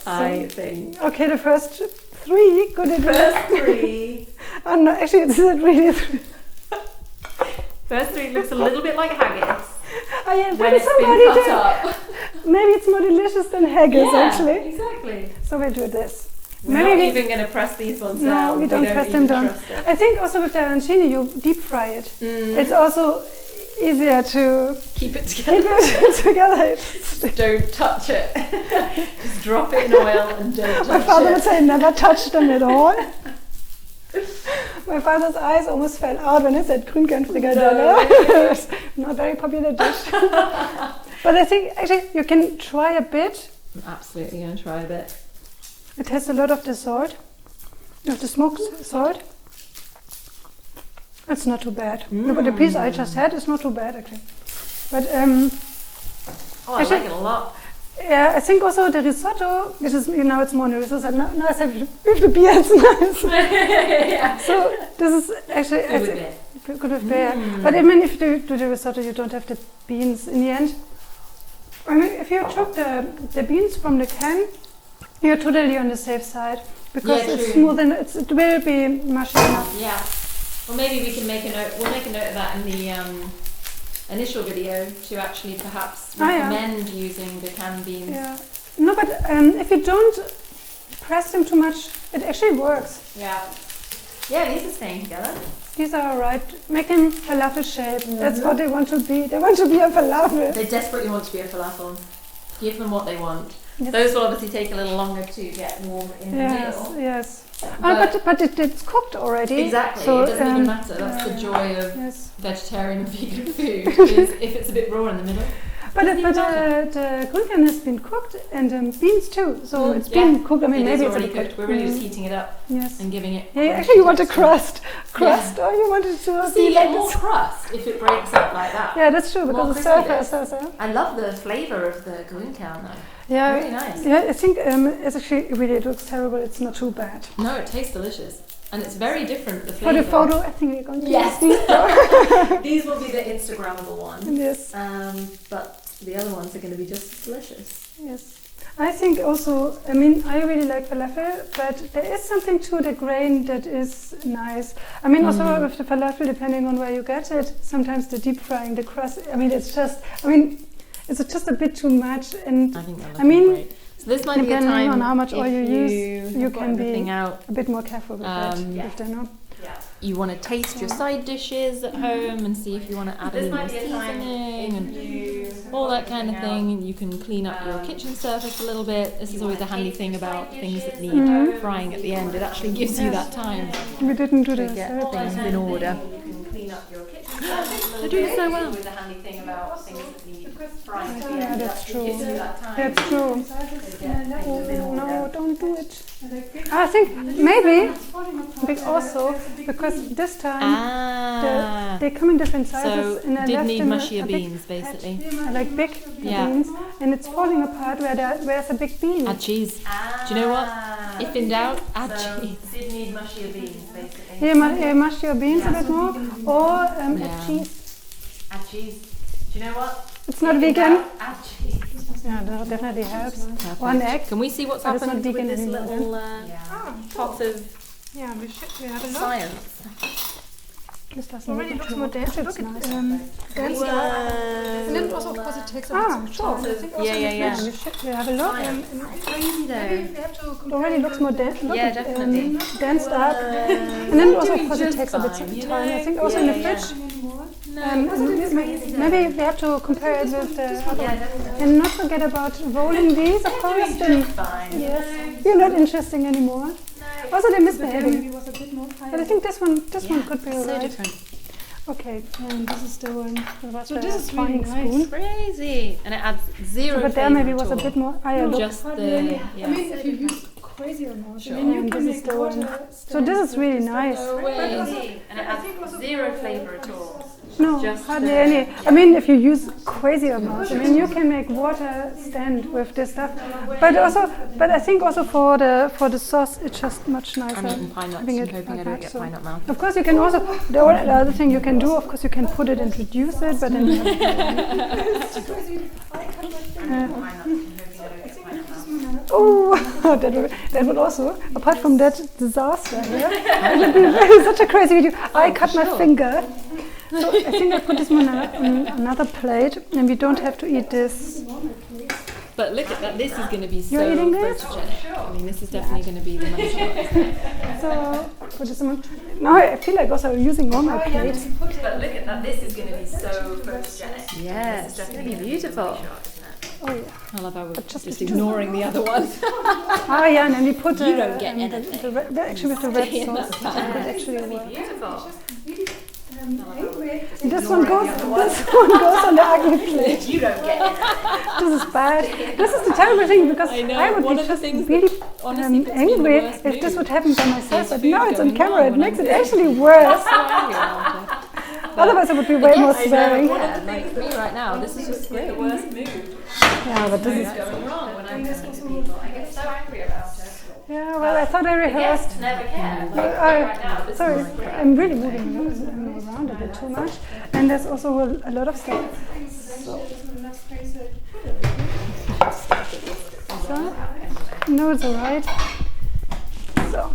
I think. Okay, the first three. Could it be? First three. Oh no, actually, this isn't really three. First three looks a little bit like haggis Oh yeah, when maybe it's somebody been cut did. up. Maybe it's more delicious than haggis, Yeah, actually. exactly. So we'll do this. We're Maybe not we- even going to press these ones No, down. we don't press them even down. trust it. I think also with the arancini, you deep fry it. It's also easier to Keep it keep together. it together. Don't touch it. Just drop it in oil and don't My touch father would it. say never touch them at all. My father's eyes almost fell out when I said Grünkern-Frikadellen. Not a very popular dish. But I think actually you can try a bit. I'm absolutely going to try a bit. It has a lot of the salt, of the smoked salt. It's not too bad. No, but the piece I just had is not too bad actually. But Oh, I like it a lot. yeah, I think also the risotto, which is it's more delicious. And now I said with the beer, it's nice. Yeah. So this is actually Good with it. good with beer. But I mean, if you do the risotto, you don't have the beans in the end. I mean, if you took the beans from the can, you're totally on the safe side because Yeah, it's true. smooth and it will be mushy enough. Yeah. Well, maybe we can make a note. We'll make a note of that in the initial video to actually perhaps Oh, yeah. recommend using the canned beans. Yeah. No, but if you don't press them too much, it actually works. Yeah. Yeah, these are staying together. These are alright. Make them falafel shape. That's what they want to be. They want to be a falafel. They desperately want to be a falafel. Give them what they want. Yes. Those will obviously take a little longer to get warm in the Yes, middle. yes. But- But it's cooked already. Exactly. So, it doesn't even matter. That's the joy of Yes. vegetarian and vegan food. Is if it's a bit raw in the middle. But Doesn't even matter. the Grünkern has been cooked and beans too. So it's Yeah. been cooked. I mean, It is maybe it's a already bit cooked. We're really just heating it up Yes. and giving it. Yeah, crunchy actually, you want a texture. crust, or you want it to See, you be get like more this. crust if it breaks up like that. Yeah, that's true More because the surface crispiness. also. I love the flavour of the Grünkern though. Yeah, Really nice. Yeah, I think it's actually really it looks terrible. It's not too bad. No, it tastes delicious. And it's very different, the For flavour. the photo, I think we're going to Yes. use these. These will be the Instagrammable ones. Yes, But the other ones are going to be just as delicious. yes. I think also, I mean, I really like falafel, but there is something to the grain that is nice. I mean, also with the falafel, depending on where you get it, sometimes the deep frying, the crust, I mean, it's just a bit too much. And I think they're looking great. So this might be a depending time on how much oil you use, you can be out. a bit more careful with that with dinner. You want to taste your side dishes at home and see if you want to add any more seasoning and all that kind of thing. You can clean up your kitchen surface a little bit. This is always a handy thing about things that need frying at the end. It actually gives you that time We didn't do to this. get things in order. They're doing so well. Yeah, that's true. That's true. Oh, no, don't do it. I think maybe also because this time they come in different sizes. So and I did left need them mushier beans, basically. I like big beans, and it's falling apart where's a big bean. Add cheese. Do you know what? If in doubt, add cheese. Did need mushier beans, basically. Yeah, mash your beans a bit more, or add cheese. Add cheese. Do you know what? It's not vegan. Add cheese. Yeah, that definitely helps. Perfect. One egg. Can we see what's But it's happened not with vegan this anymore, little pot of Yeah, we have a look. science? This doesn't Already look looks more much. dense. Look at Nice. dense. And then also, of course, it takes a bit of time. I think also in the Yeah. fridge. We have a look. Crazy though. We have to It compare already looks more dense. Yeah, definitely. Danced up. And then also, of course, it takes a bit of time. I think also in the fridge. Maybe we have to compare it with the other one. And not forget about rolling these, of course. Then, yes, you're not interesting anymore. Also, they're misbehaving. But I think this one could be So alright. different. Okay, and this is the one. So this is really nice. spoon. Crazy. And it adds zero But there flavour maybe at was a all. bit more. Look. Just the I mean, if you use crazy amounts, I mean, you And can this is make the water. one. So this is really nice. And it adds zero flavour at all. No, Just hardly the- any. I mean, if you use crazy amounts, I mean, you can make water stand with this stuff. But I think also for the sauce, it's just much nicer. I'm eating pine nuts. having I'm it hoping I like don't that, get so- pine nut mouth. Of course, you can also the other thing you can do. Of course, you can put it and reduce it, but then. Oh, that would also, apart from that disaster here, it would be such a crazy video. I cut my finger. So I think I put this on another plate, and we don't have to eat this. But look at that. This is going to be so You're eating this? photogenic. I mean, this is definitely going to be the nice one. So put this on. Now I feel like also using all my plates. But look at that. This is going to be so photogenic. Yes, it's going to be beautiful. Oh yeah. I love how we're just ignoring the other ones. Ah yeah, and then we put You don't get anything. actually with the red Stay in sauce. that pan. It actually work. Beautiful. This one goes on the ugly plate. You don't get anything. This is bad. This is the terrible thing because I know, I would one be of the just things really that honestly puts me in the angry worst if this mood would happen by myself. is But food now it's on going camera. on It when makes I'm it sick. actually worse. So angry about it. Otherwise, I would be way more I know, swearing. one of the things me right now, this is just the worst mood. Yeah, but this is. Going wrong when I'm listening to people. I get so angry about it. Yeah, well, I thought I rehearsed. Guests never care. Like, right now, this Sorry, is great. I'm really moving around a bit too much, and there's also a lot of stuff. So, no, it's alright. So,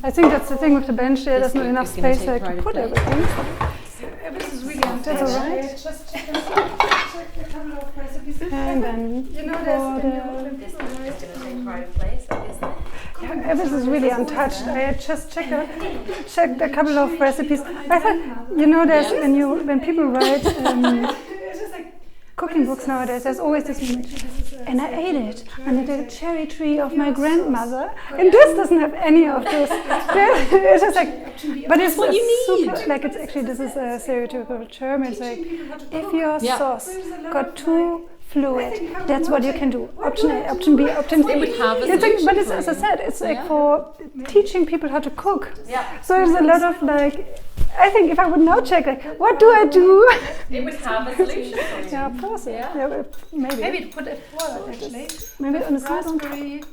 I think that's the thing with the bench there. There's not enough It's gonna space take there to pride put of everything. This is really That's alright. Just check a couple of recipes. And then You know, for there's the This is just going to take pride of place, isn't it? yeah, this is really untouched. I had just checked a couple of recipes. I thought, you know, there's when people write cooking books nowadays, there's always this moment. And I ate it under the cherry tree of my grandmother, and this doesn't have any of this. It's just like, but it's what you super. need. Like it's actually this is a stereotypical term. It's like if your Yeah. sauce got too fluid, that's what you can do. Option A, option B, option C. It would have a It's like, solution but it's, for as I you. said, it's like Yeah. for teaching people how to cook. Yeah. So there's a lot of like, I think if I would now check like, what do I do? It would have a solution for you. Yeah, pause it. Yeah. Yeah, but maybe. Maybe put a flour actually. Maybe on the side on top. Raspberry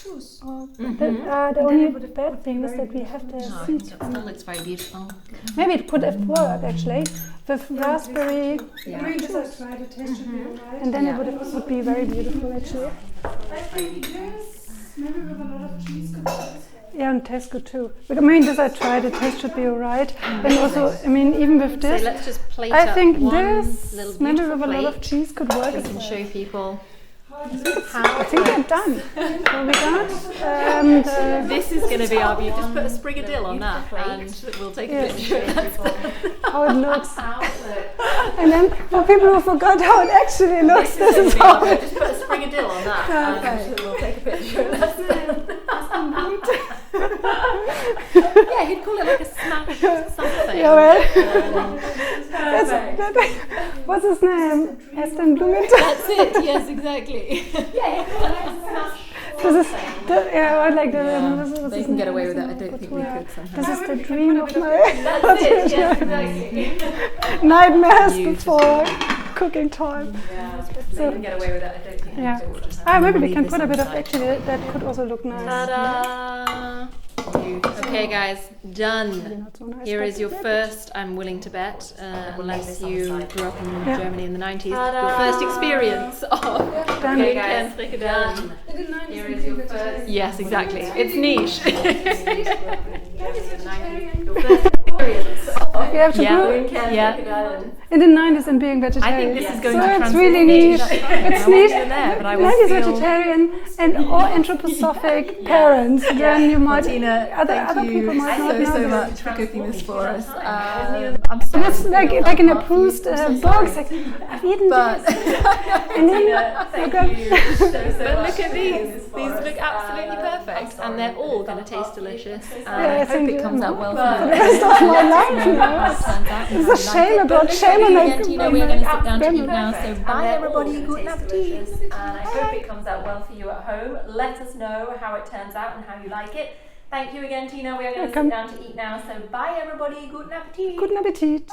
juice. The only bad thing is that we have the Oh, seeds. it still looks very beautiful. Maybe put a flour actually with raspberry, I mean, just try to taste it. and then it would be very beautiful actually. I think this, maybe with a lot of cheese could work. Yeah, and it tastes good too. But I mean, this I tried, the taste should be alright. And also, I mean, even with this, So let's just plate I up think one this, little maybe beautiful with a lot of plate. cheese could work We as can well. show people. I think we're done. So we got, and This is going to be our view. Just put a sprig of dill on that and we'll take a picture. how it looks. And then for people who forgot how it actually looks, this is how it Just put a sprig of dill on that and we'll take a picture. Yeah, he'd call it like a smash something. Yeah, well, what's his name? Aston Blumenthal. That's it, yes, exactly. Yeah, he'd call it like a smash. This is yeah, I like the. They can get away with it. I don't think we could somehow. This is the dream of my That's it, yes, exactly. nightmares before cooking time. Yeah, they can get away with it. I don't think Yeah. we could. Maybe we can put a bit of actually that could also look nice. Ta-da! Okay, guys, done. Not so nice, Here but is your maybe. first, I'm willing to bet, unless you grew up in Germany in the 90s, your first experience of Grünkern-Frikadellen. Here is your first. Yes, exactly. It's niche. Your first experience of You have to do Grünkern-Frikadellen. in the 90s and being vegetarian. I think this is going so to it's really niche. niche. It's I wasn't niche. even there, but I was 90s still- vegetarian and or anthroposophic parents. Then you might Martina, other people might not know so this. much for cooking this for us. I'm sorry. And it's like in a Proust book. It's like, I've eaten But this. And then thank you But look at these. These look absolutely perfect, and they're all going to taste delicious. And Yeah, I hope it comes out well for for the rest of my life now. It's a shame about shame on my Tina, we are going to sit down to eat grandma. now, so bye everybody, Guten Appetit. And I hope it comes out well for you at home. Let us know how it turns out and how you like it. Thank you again, Tina. We are going to sit down to eat now, so bye everybody, Guten Appetit. Guten Appetit.